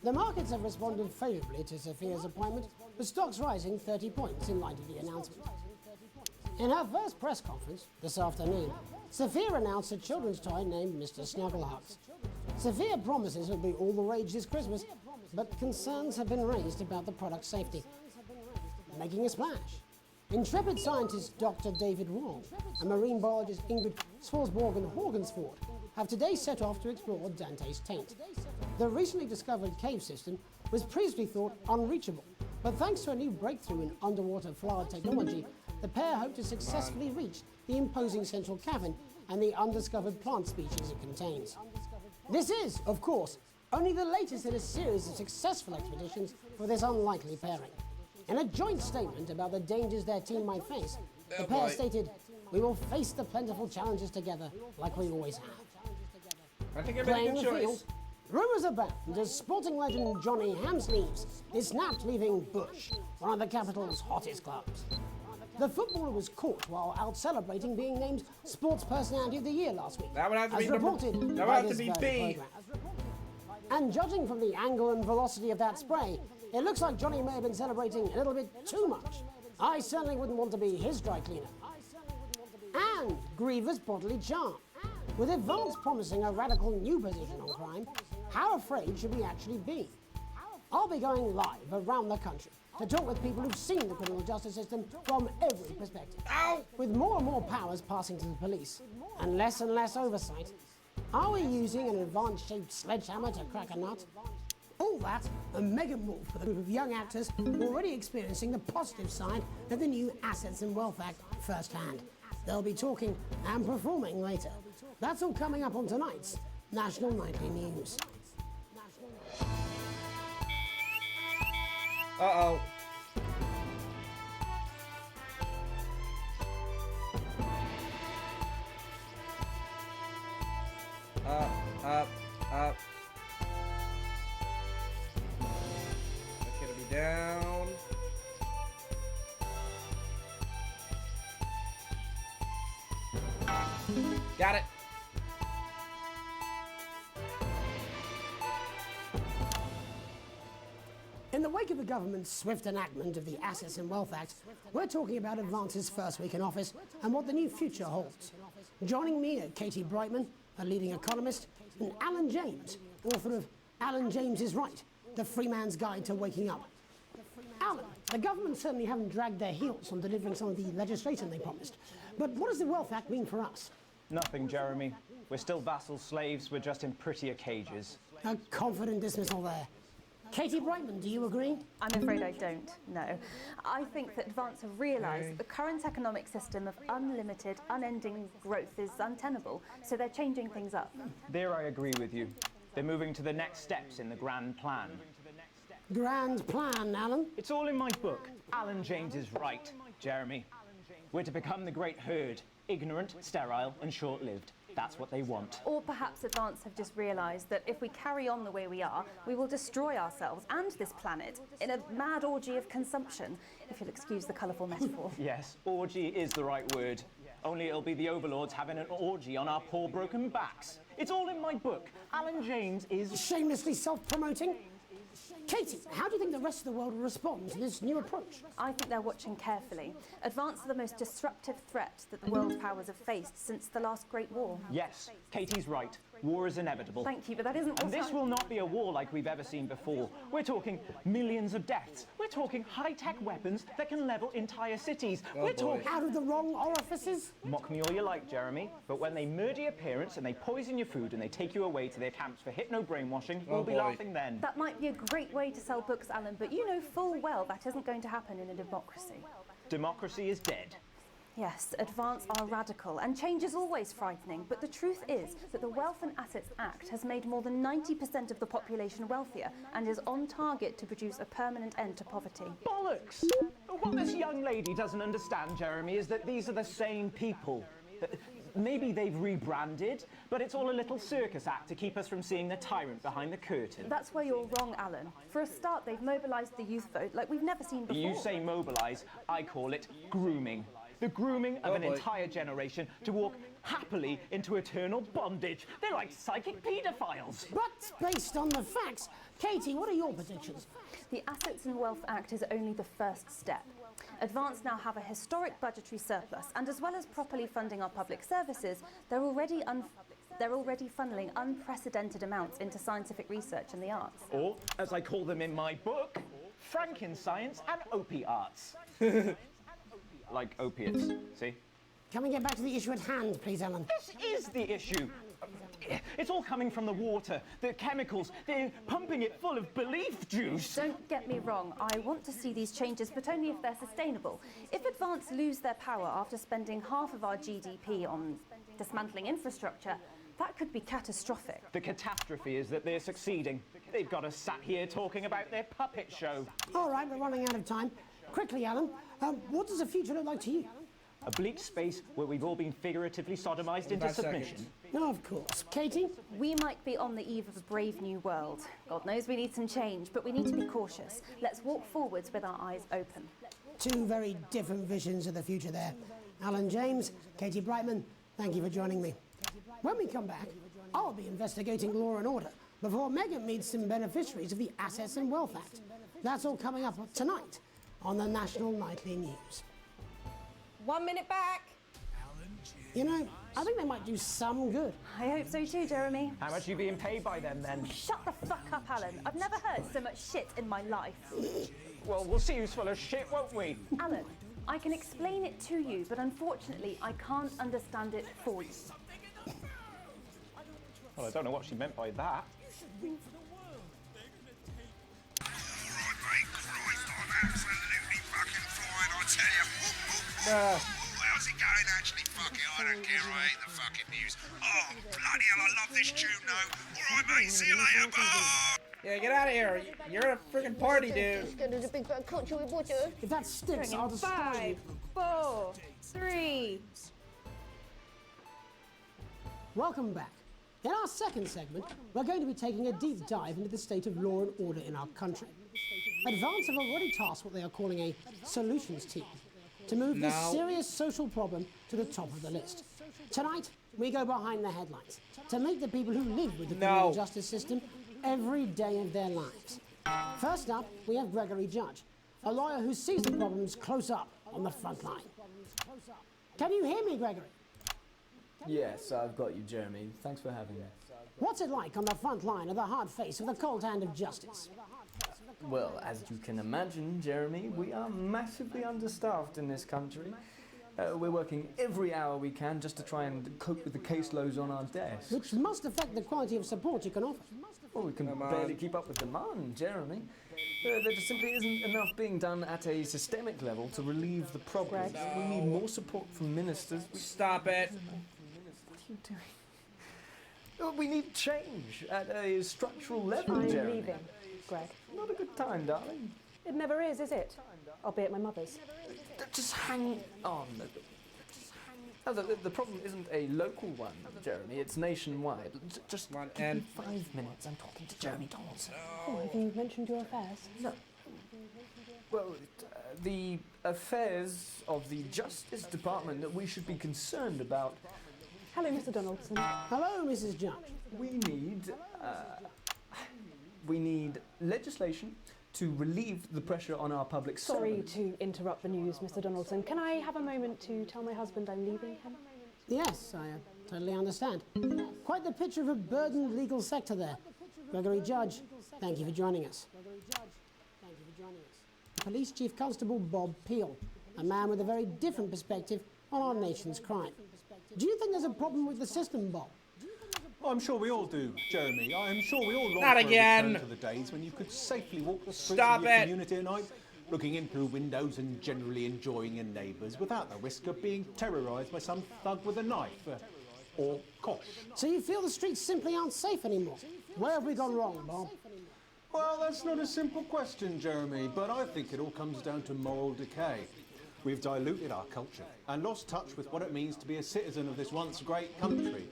The markets have responded favourably to Sophia's appointment, with stocks rising 30 points in light of the announcement. In her first press conference this afternoon, Sophia announced a children's toy named Mr. Snugglehugs. Sophia promises it will be all the rage this Christmas, but concerns have been raised about the product's safety. Making a splash. Intrepid scientist Dr. David Wong and marine biologist Ingrid Swarsborg-Horgensford have today set off to explore Dante's Taint. The recently discovered cave system was previously thought unreachable, but thanks to a new breakthrough in underwater flower technology, the pair hope to successfully reach the imposing central cavern and the undiscovered plant species it contains. This is, of course, only the latest in a series of successful expeditions for this unlikely pairing. In a joint statement about the dangers their team might face, the pair stated, "We will face the plentiful challenges together like we always have." I think I made a Playing good the choice. field, rumours abound as sporting legend Johnny Hamsleeves is snapped leaving Bush, one of the capital's hottest clubs. The footballer was caught while out celebrating being named Sports Personality of the Year last week. That would have to as be reported that would by have to this be very B. programme. And judging from the angle and velocity of that spray, it looks like Johnny may have been celebrating a little bit too much. I certainly wouldn't want to be his dry cleaner. And Griever's bodily charm. With Advance promising a radical new position on crime, how afraid should we actually be? I'll be going live around the country to talk with people who've seen the criminal justice system from every perspective. With more and more powers passing to the police and less oversight, are we using an Advance-shaped sledgehammer to crack a nut? All that and mega more for the group of young actors already experiencing the positive side of the new Assets and Wealth Act firsthand. They'll be talking and performing later. That's all coming up on tonight's National Nightly News. Uh-oh. Up. That's gonna be down. Got it. In the wake of the government's swift enactment of the Assets and Wealth Act, we're talking about Advance's first week in office and what the new future holds. Joining me are Katie Brightman, a leading economist, and Alan James, author of Alan James is Right, The Free Man's Guide to Waking Up. Alan, the government certainly haven't dragged their heels on delivering some of the legislation they promised. But what does the Wealth Act mean for us? Nothing, Jeremy. We're still vassal slaves, we're just in prettier cages. A confident dismissal there. Katie Brightman, do you agree? I'm afraid I don't, no. I think that Advance have realised the current economic system of unlimited, unending growth is untenable, so they're changing things up. There I agree with you. They're moving to the next steps in the grand plan. Grand plan, Alan? It's all in my book. Alan James is right, Jeremy. We're to become the great herd, ignorant, sterile, and short-lived. That's what they want. Or perhaps Advance have just realised that if we carry on the way we are, we will destroy ourselves and this planet in a mad orgy of consumption, if you'll excuse the colourful metaphor. Yes, orgy is the right word. Only it'll be the overlords having an orgy on our poor broken backs. It's all in my book. Alan James is... Shamelessly self-promoting? Katie, how do you think the rest of the world will respond to this new approach? I think they're watching carefully. Advance are the most disruptive threat that the world powers have faced since the last Great War. Yes, Katie's right. War is inevitable. Thank you, but that isn't And this will not be a war like we've ever seen before. We're talking millions of deaths. We're talking high-tech weapons that can level entire cities. We're talking... Out of the wrong orifices? Mock me all you like, Jeremy, but when they murder your parents and they poison your food and they take you away to their camps for hypno-brainwashing, we'll be laughing then. That might be a great way to sell books, Alan, but you know full well that isn't going to happen in a democracy. Democracy is dead. Yes, Advance are radical, and change is always frightening, but the truth is that the Wealth and Assets Act has made more than 90% of the population wealthier and is on target to produce a permanent end to poverty. Bollocks! What this young lady doesn't understand, Jeremy, is that these are the same people. Maybe they've rebranded, but it's all a little circus act to keep us from seeing the tyrant behind the curtain. That's where you're wrong, Alan. For a start, they've mobilised the youth vote like we've never seen before. You say mobilise, I call it grooming. The grooming of an entire generation to walk happily into eternal bondage. They're like psychic paedophiles. But based on the facts, Katie, what are your predictions? The Assets and Wealth Act is only the first step. Advance now have a historic budgetary surplus, and as well as properly funding our public services, they're already funneling unprecedented amounts into scientific research and the arts. Or, as I call them in my book, Frankenscience and opiates. Like opiates, see? Can we get back to the issue at hand, please, Alan? This is the issue. It's all coming from the water, the chemicals. They're pumping it full of belief juice. Don't get me wrong. I want to see these changes, but only if they're sustainable. If Advance lose their power after spending half of our GDP on dismantling infrastructure, that could be catastrophic. The catastrophe is that they're succeeding. They've got us sat here talking about their puppet show. All right, we're running out of time. Quickly, Alan, what does the future look like to you? A bleak space where we've all been figuratively sodomized into submission. No, of course. Katie? We might be on the eve of a brave new world. God knows we need some change, but we need to be cautious. Let's walk forwards with our eyes open. Two very different visions of the future there. Alan James, Katie Brightman, thank you for joining me. When we come back, I'll be investigating law and order before Megan meets some beneficiaries of the Assets and Wealth Act. That's all coming up tonight on the National Nightly News. 1 minute back. You know, I think they might do some good. I hope so too, Jeremy. How much are you being paid by them, then? Shut the fuck up, Alan. I've never heard so much shit in my life. Well, we'll see who's full of shit, won't we? Alan, I can explain it to you, but unfortunately, I can't understand it for you. Well, I don't know what she meant by that. Absolutely fucking flying, I tell you. How's it going, actually? Fuck it, I don't wanker. I hate the fucking news. Oh, bloody hell, I love this tune, though. All right, mate, see you later, bye. Yeah, get out of here. You're a freaking party, dude. If that sticks, I'll destroy you. 5, 4, 3. Welcome back. In our second segment, we're going to be taking a deep dive into the state of law and order in our country. Advance have already tasked what they are calling a solutions team to move this serious social problem to the top of the list. Tonight, we go behind the headlines to meet the people who live with the criminal justice system every day of their lives. First up, we have Gregory Judge, a lawyer who sees the problems close up on the front line. Can you hear me, Gregory? Yes, I've got you, Jeremy. Thanks for having me. What's it like on the front line of the hard face of the cold hand of justice? Well, as you can imagine, Jeremy, we are massively understaffed in this country. We're working every hour we can just to try and cope with the caseloads on our desks. Which must affect the quality of support you can offer. Well, we can barely keep up with demand, Jeremy. There just simply isn't enough being done at a systemic level to relieve the problem. We need more support from ministers. Stop it. What are you doing? We need change at a structural level, I'm Jeremy. leaving, Greg. Not a good time, darling. It never is it? I'll be at my mother's. Just hang on. No, the problem isn't a local one, Jeremy. It's nationwide. Just give me 5 minutes. I'm talking to Jeremy Donaldson. Oh, have you mentioned your affairs? No. Well, the affairs of the Justice Department that we should be concerned about. Hello, Mr. Donaldson. Hello, Mrs. Judge. We need legislation to relieve the pressure on our public Sorry servants. to interrupt the news, Mr. Donaldson. Can I have a moment to tell my husband I'm leaving him? Yes, I totally understand. Quite the picture of a burdened legal sector there. Gregory Judge, thank you for joining us. Police Chief Constable Bob Peel, a man with a very different perspective on our nation's crime. Do you think there's a problem with the system, Bob? I'm sure we all do, Jeremy. I'm sure we all long Not for again. a return to the days when you could safely walk the streets Stop of your it. community at night, looking in through windows and generally enjoying your neighbours without the risk of being terrorised by some thug with a knife or cosh. So you feel the streets simply aren't safe anymore? Where have we gone wrong, Bob? Well, that's not a simple question, Jeremy, but I think it all comes down to moral decay. We've diluted our culture and lost touch with what it means to be a citizen of this once great country.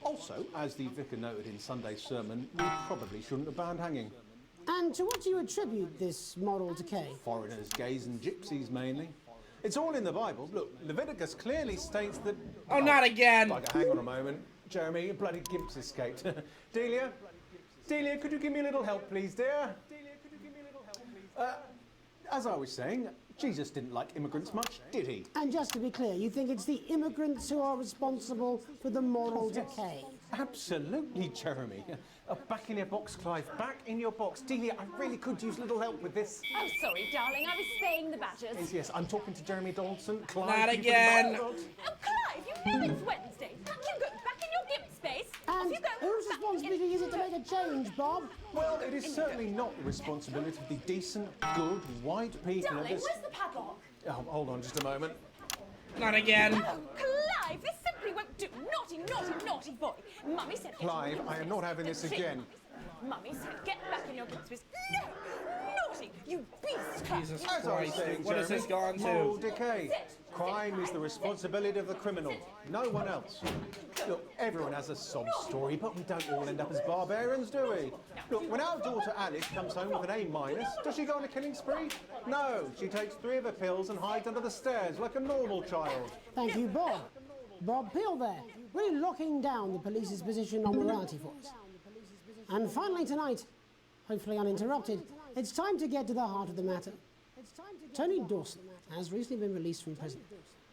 Also, as the vicar noted in Sunday's sermon, we probably shouldn't have banned hanging. And to what do you attribute this moral decay? Foreigners, gays and gypsies mainly. It's all in the Bible. Look, Leviticus clearly states that... Oh, not again! Hang on a moment. Jeremy, your bloody gimp's escaped. Delia? Delia, could you give me a little help, please, dear? As I was saying, Jesus didn't like immigrants much, did he? And just to be clear, you think it's the immigrants who are responsible for the moral decay? Absolutely, Jeremy. Back in your box, Clive. Back in your box. Delia, I really could use a little help with this. Oh, sorry, darling. I was spaying the badgers. Yes, I'm talking to Jeremy Donaldson. Clive, Not can you put the again. button on? Oh, Clive, you know it's Wednesday. Back you go. Back in your gimp space. And Off you go. whose responsibility is it to make a change, Bob? Well, it is certainly not the responsibility of the decent, good, white people of Darling, this... where's the padlock? Oh, hold on just a moment. Not again. Oh, Clive, this simply won't do. Naughty, naughty, naughty boy. Mummy said... Clive, I am not having this again. Mummy said get back in your gimp space. No! Naughty! You beast! Jesus As I was Christ, saying, dude. What has Jeremy, this gone moral to? decay. Crime is the responsibility of the criminal, no one else. Look, everyone has a sob story, but we don't all end up as barbarians, do we? Look, when our daughter Alice comes home with an A-, does she go on a killing spree? No, she takes 3 of her pills and hides under the stairs like a normal child. Thank you, Bob. Bob Peel there, really locking down the police's position on morality for us. And finally tonight, hopefully uninterrupted, it's time to get to the heart of the matter. Tony Dawson has recently been released from prison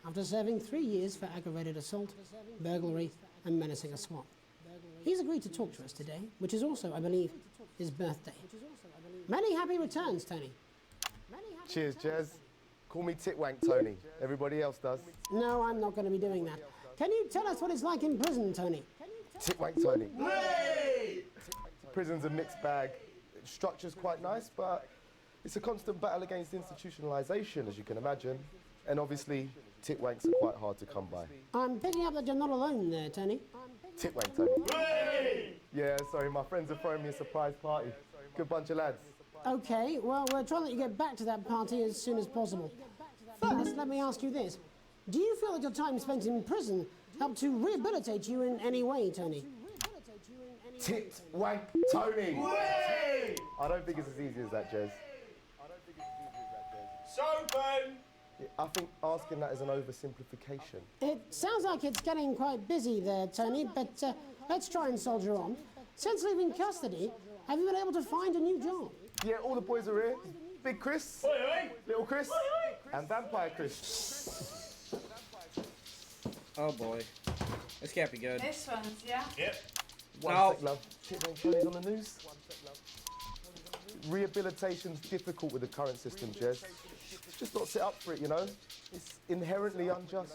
after serving 3 years for aggravated assault, burglary and menacing a swap. He's agreed to talk to us today, which is also, I believe, his birthday. Many happy returns, Tony. Cheers, Jez. Call me Titwank Tony. Everybody else does. No, I'm not going to be doing that. Can you tell us what it's like in prison, Tony? Titwank Tony. Prison's a mixed bag. Structure's quite nice, but it's a constant battle against institutionalisation, as you can imagine. And obviously, titwanks are quite hard to come by. I'm picking up that you're not alone there, Tony. Titwank, Tony. Yeah, sorry, my friends are throwing me a surprise party. Good bunch of lads. Okay, well, we're trying to let you get back to that party as soon as possible. First, let me ask you this. Do you feel that your time spent in prison helped to rehabilitate you in any way, Tony? Titwank, Tony! I don't think it's as easy as that, Jez. Sopen! I think asking that is an oversimplification. It sounds like it's getting quite busy there, Tony, but let's try and soldier on. Since leaving custody, have you been able to find a new job? Yeah, all the boys are here. Big Chris, Little Chris, and Vampire Chris. Oh boy. This can't be good. This one's, yeah? Yep. One No. sec, love. Titwank Tony's on the news. Rehabilitation's difficult with the current system, Jez. Just not set up for it, you know? It's inherently unjust.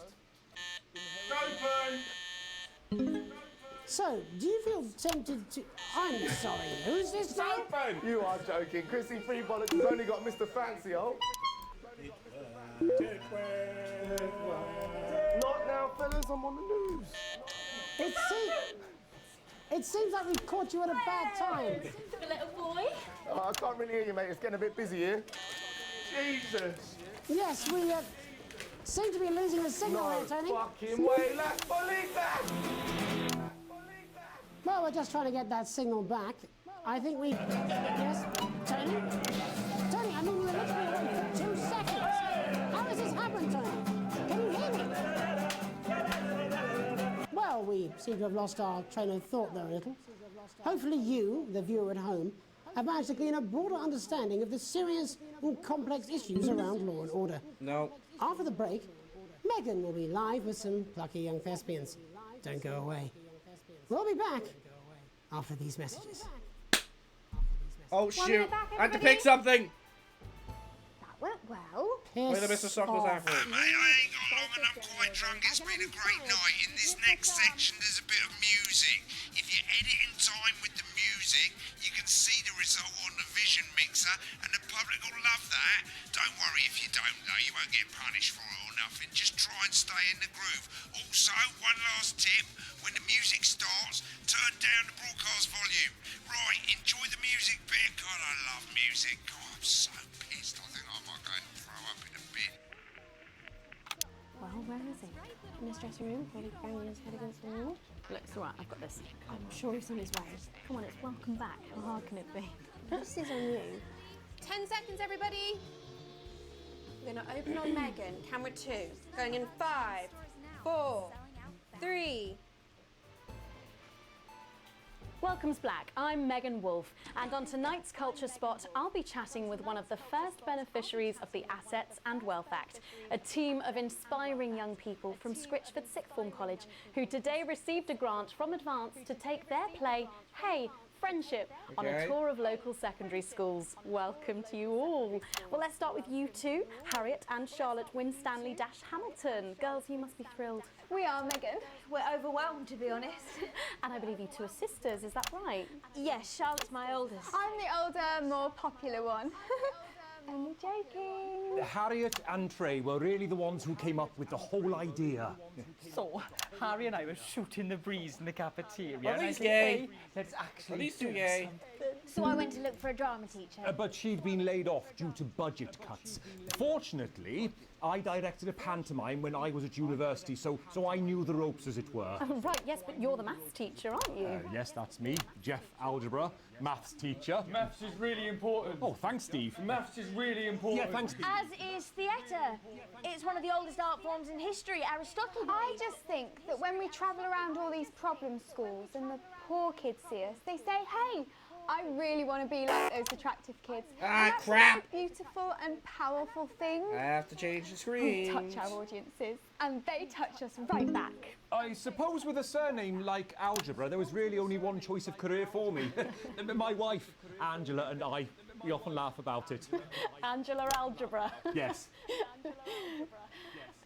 So, do you feel tempted to... I'm sorry, who's this now? You are joking. Chrissy Freebollocks has only got Mr. Fancy, oh. Not now, fellas, I'm on the news. It seems like we've caught you at a bad time. The little boy. Oh, I can't really hear you, mate. It's getting a bit busy here. Jesus. Yes, we seem to be losing the signal No here, Tony. fucking way, let's believe that! Well, we're just trying to get that signal back. I think we... Yes, Tony? Tony, I mean, you were literally away for 2 seconds. How has this happened, Tony? Can you hear me? Well, we seem to have lost our train of thought there a little. Hopefully you, the viewer at home, have managed to glean a broader understanding of the serious and complex issues around law and order. No. After the break, Megan will be live with some plucky young thespians. Don't go away. We'll be back after these messages. Oh shoot! I have to pick something! That went well. Wait, the Mr. Sock was after it. Mate, I ain't got long and I'm quite drunk. It's been a great night. In this next section, there's a bit of music. If you edit in time with the music, you can see the result on the Vision Mixer, and the public will love that. Don't worry if you don't, though. You won't get punished for it or nothing. Just try and stay in the groove. Also, one last tip. When the music starts, turn down the broadcast volume. Right, enjoy the music bit. God, I love music. God, I'm so pissed. I think I might go and throw up in a bit. Well, where is he? In his dressing room, probably banging his head against the wall. Looks alright, I've got this. I'm sure he's on his way. Come on, it's welcome back. How hard can it be? This is on you. 10 seconds, everybody. We're going to open on Megan. Camera 2. Going in 5, 4, 3. Welcome's Black. I'm Megan Wolfe, and on tonight's Culture Spot, I'll be chatting with one of the first beneficiaries of the Assets and Wealth Act, a team of inspiring young people from Scritchford Sixth Form College who today received a grant from Advance to take their play, Hey, Friendship, on a tour of local secondary schools. Welcome to you all. Well, let's start with you two, Harriet and Charlotte Winstanley-Hamilton. Girls, you must be thrilled. We are, Megan. We're overwhelmed, to be honest. And I believe you two are sisters, is that right? Yes, Charlotte's my oldest. I'm the older, more popular one. Only joking. Harriet and Trey were really the ones who came up with the whole idea. So, Harry and I were shooting the breeze in the cafeteria. Are and I these said, gay? "Hey, let's actually Are these two do gay? So I went to look for a drama teacher. But she'd been laid off due to budget cuts. Fortunately, I directed a pantomime when I was at university, so I knew the ropes, as it were. Oh, right, yes, but you're the maths teacher, aren't you? Yes, that's me, Jeff Algebra, maths teacher. Maths is really important. Oh, thanks, Steve. Maths is really important. Yeah, thanks, Steve. As is theatre. It's one of the oldest art forms in history, Aristotle. I just think that when we travel around all these problem schools and the poor kids see us, they say, hey, I really want to be like those attractive kids. Ah, and that's crap. a beautiful and powerful thing. I have to change the We screen. touch our audiences, and they touch us right back. I suppose with a surname like Algebra, there was really only one choice of career for me. My wife, Angela, and I, we often laugh about it. Angela Algebra. Yes.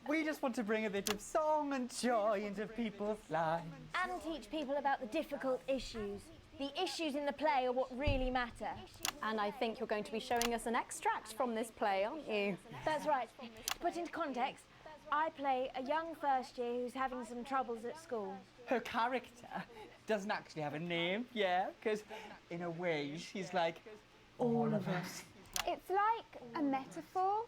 We just want to bring a bit of song and joy into people's lives. And teach people about the difficult issues. The issues in the play are what really matter. And I think you're going to be showing us an extract from this play, aren't you? That's right. To put into context, I play a young first year who's having some troubles at school. Her character doesn't actually have a name, yeah? Because in a way, she's like all of us. It's like a metaphor.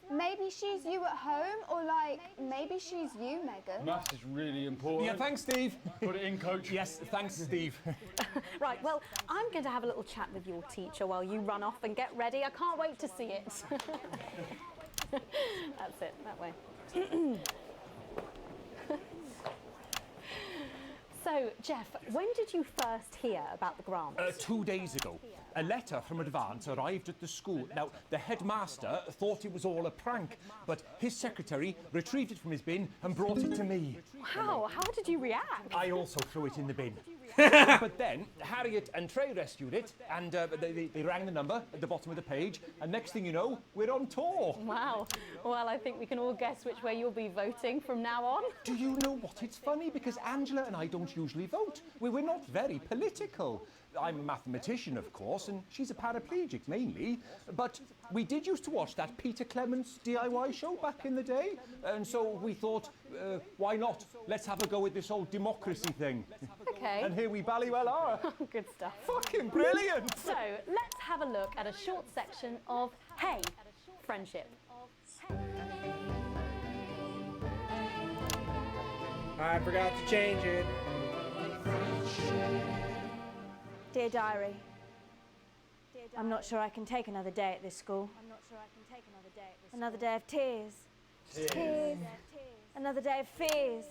Maybe she's you at home, or like maybe she's you, Megan. Maths is really important. Yeah, thanks, Steve. Put it in, coach. Yes, thanks, Steve. Right, well, I'm going to have a little chat with your teacher while you run off and get ready. I can't wait to see it. That's it, that way. So, Jeff, when did you first hear about the grant? 2 days ago. A letter from Advance arrived at the school. Now, the headmaster thought it was all a prank, but his secretary retrieved it from his bin and brought it to me. Wow, how did you react? I also threw it in the bin. But then Harriet and Trey rescued it, and they rang the number at the bottom of the page, and next thing you know, we're on tour. Wow. Well, I think we can all guess which way you'll be voting from now on. Do you know what? It's funny because Angela and I don't usually vote. We're not very political. I'm a mathematician, of course, and she's a paraplegic mainly. But we did used to watch that Peter Clements DIY show back in the day, and so we thought, why not? Let's have a go with this old democracy thing. Okay. And here we bally well are. Good stuff. Fucking brilliant! So, let's have a look at a short section of Hey, Friendship. I forgot to change it. Dear Diary, I'm not sure I can take another day at this school. Another day of tears. Tears. Another day of fears.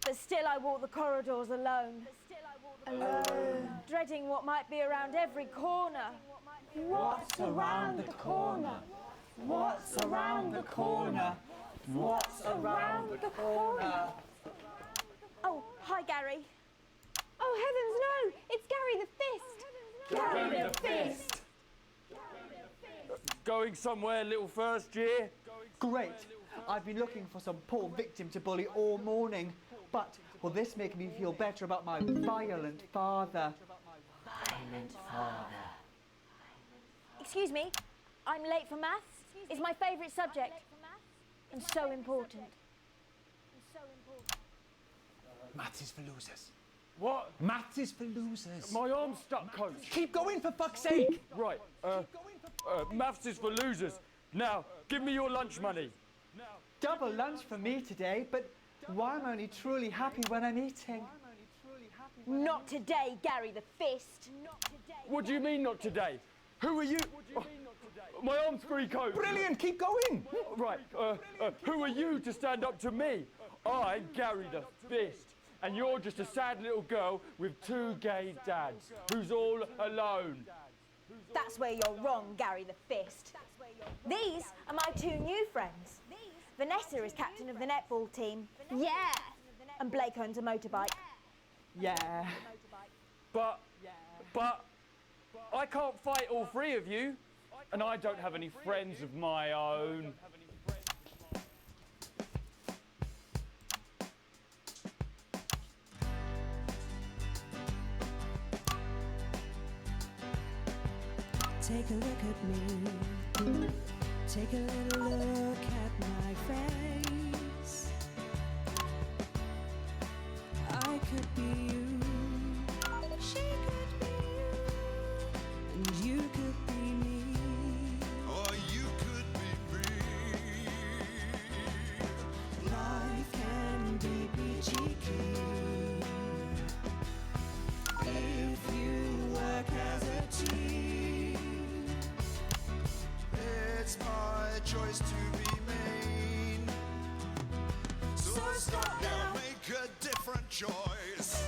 But still I walk the corridors alone. Alone. Dreading what might be around every corner. What's around the corner? What's around the corner? What's around the corner? Oh, hi Gary. Oh heavens no! It's Gary the Fist! Gary the Fist! Going somewhere, little first year? Great. I've been looking for some poor victim to bully all morning, but will this make me feel better about my violent father? Violent father. Excuse me, I'm late for maths. It's my favourite subject. And so important. Maths is for losers. What? Maths is for losers. My arm's stuck, coach. Keep going, for fuck's sake! Right, maths is for losers. Now, give me your lunch money. Double lunch for me today, but why am I only truly happy when I'm eating? Not today, Gary the Fist. What do you mean not today? Who are you? My arm's free, coach. Brilliant, keep going. Right, who are you to stand up to me? I'm Gary the Fist. And you're just a sad little girl with 2 gay dads who's all alone. That's where you're wrong, Gary the Fist. These are my 2 new friends. Vanessa is captain of the netball team. Yeah. And Blake owns a motorbike. Yeah. But I can't fight all 3 of you. And I don't have any friends of my own. Take a look at me. Take a little look at my face. I could be you. She could be you. And you could be me. Or you could be me. Life can be peachy keen if you work as a team. It's my choice to be mean. So stop now, make a different choice.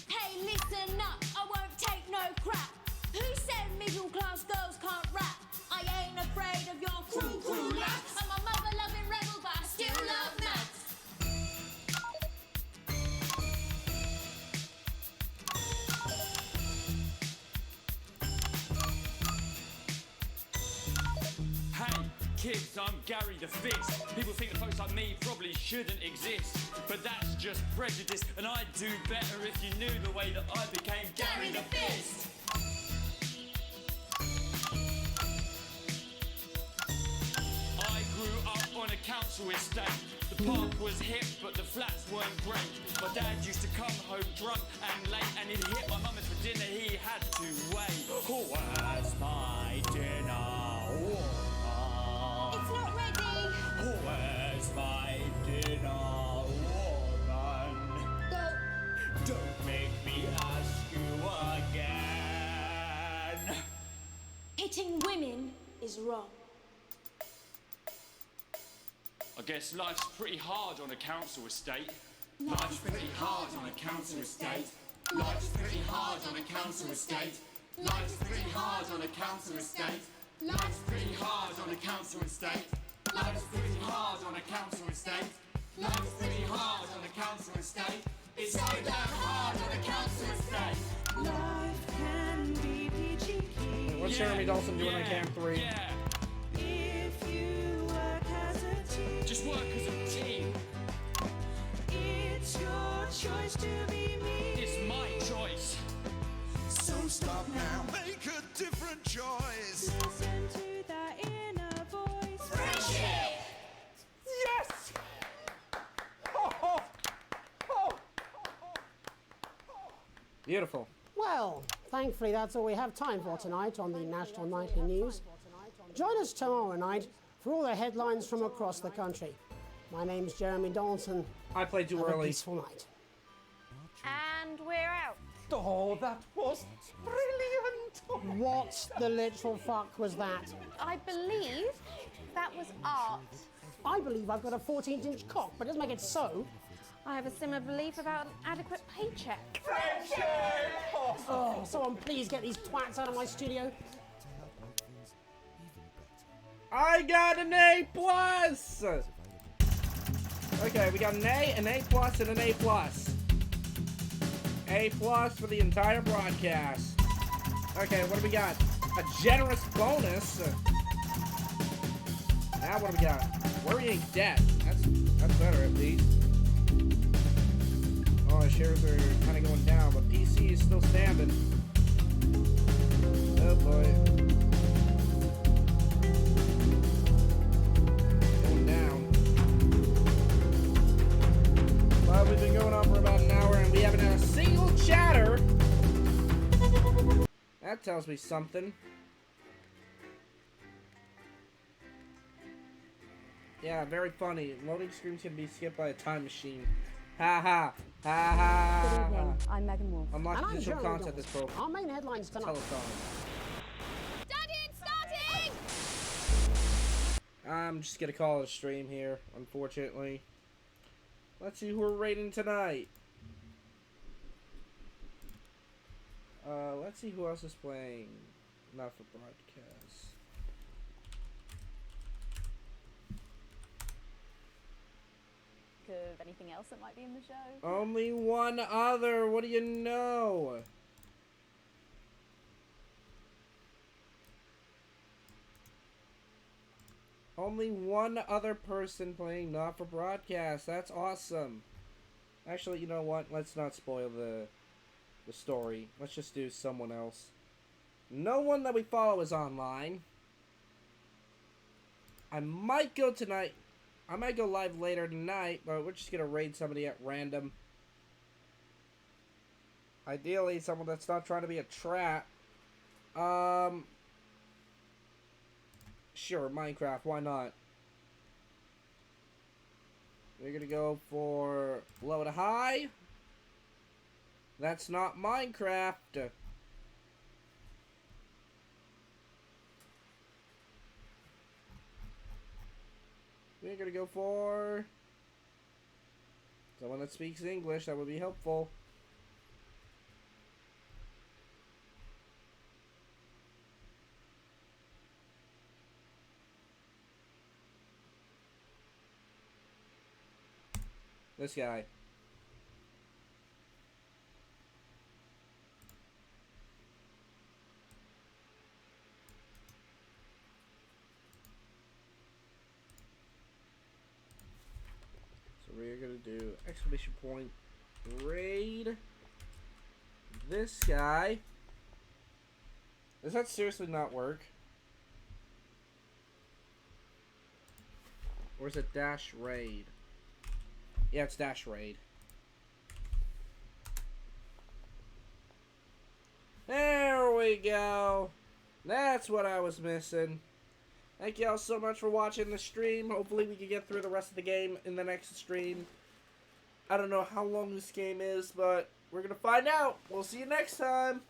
Hey, listen up, I won't take no crap. Who said middle class girls can't rap? I ain't afraid of your cruel lads. I'm a mother loving rebel, but I still love maths. Hey, kids, I'm Gary the Fist. People think that folks like me probably shouldn't exist, but that's just prejudice, and I'd do better if you knew the way that I became Gary the Fist. I grew up on a council estate. The park was hip, but the flats weren't great. My dad used to come home drunk and late, and he'd hit my mum, and for dinner he had to wait. Where's my dinner, woman? It's not ready. Where's my dinner, woman? Don't make me ask you again. Hitting women is wrong. I guess life's pretty hard on a council estate. Life's pretty hard on a council estate. Life's pretty hard on a council estate. Life's pretty hard on a council estate. Life's pretty hard on a council estate. Life's pretty hard on a council estate. Life's pretty hard on a council estate. It's so damn hard on a council estate. Life can be peachy keen. What's Jeremy Dawson doing on Camp 3? Yeah. If you work as a team. Just work as a team. It's your choice to be me. It's my choice. So stop now, make a different choice. Listen to that inner voice. Friendship! Yes! Ho, ho, ho. Beautiful. Well, thankfully that's all we have time for tonight on the National Nightly News. Join us tomorrow night for all the headlines from across the country. My name's Jeremy Dawson. I played too Have early. a peaceful night. And we're out. Oh, that was brilliant! What the literal fuck was that? I believe that was art. I believe I've got a 14-inch cock, but it doesn't make it so. I have a similar belief about an adequate paycheck. Oh, someone please get these twats out of my studio. I got an A+! Okay, we got an A, an A+, and an A+. A+ for the entire broadcast. Okay, what do we got? A generous bonus. Now what do we got? Worrying debt. That's better at least. Oh, shares are kind of going down, but PC is still standing. Oh boy. Going down. Well, we've been going on for about an hour and we haven't had a single chatter. That tells me something. Yeah, very funny. Loading screens can be skipped by a time machine. Ha ha. Ha ha. Good evening, I'm Megan Wolf. Unlock And I'm digital Jeremy content this Dawson. program. Our main headlines tonight. Telethon. Starting! I'm just gonna call it a stream here, unfortunately. Let's see who we're rating tonight. Let's see who else is playing. Not for broadcast. Of anything else that might be in the show? Only one other. What do you know? Only one other person playing not for broadcast. That's awesome. Actually, you know what? Let's not spoil the story. Let's just do someone else. No one that we follow is online. I might go tonight. I might go live later tonight, but we're just gonna raid somebody at random. Ideally, someone that's not trying to be a trap. Sure, Minecraft, why not? We're gonna go for low to high. That's not Minecraft. We're gonna go for someone that speaks English. That would be helpful. This guy. do exclamation point raid this guy. Does that seriously not work? Or is it dash raid? Yeah, it's dash raid. There we go. That's what I was missing. Thank y'all so much for watching the stream. Hopefully we can get through the rest of the game in the next stream. I don't know how long this game is, but we're going to find out. We'll see you next time.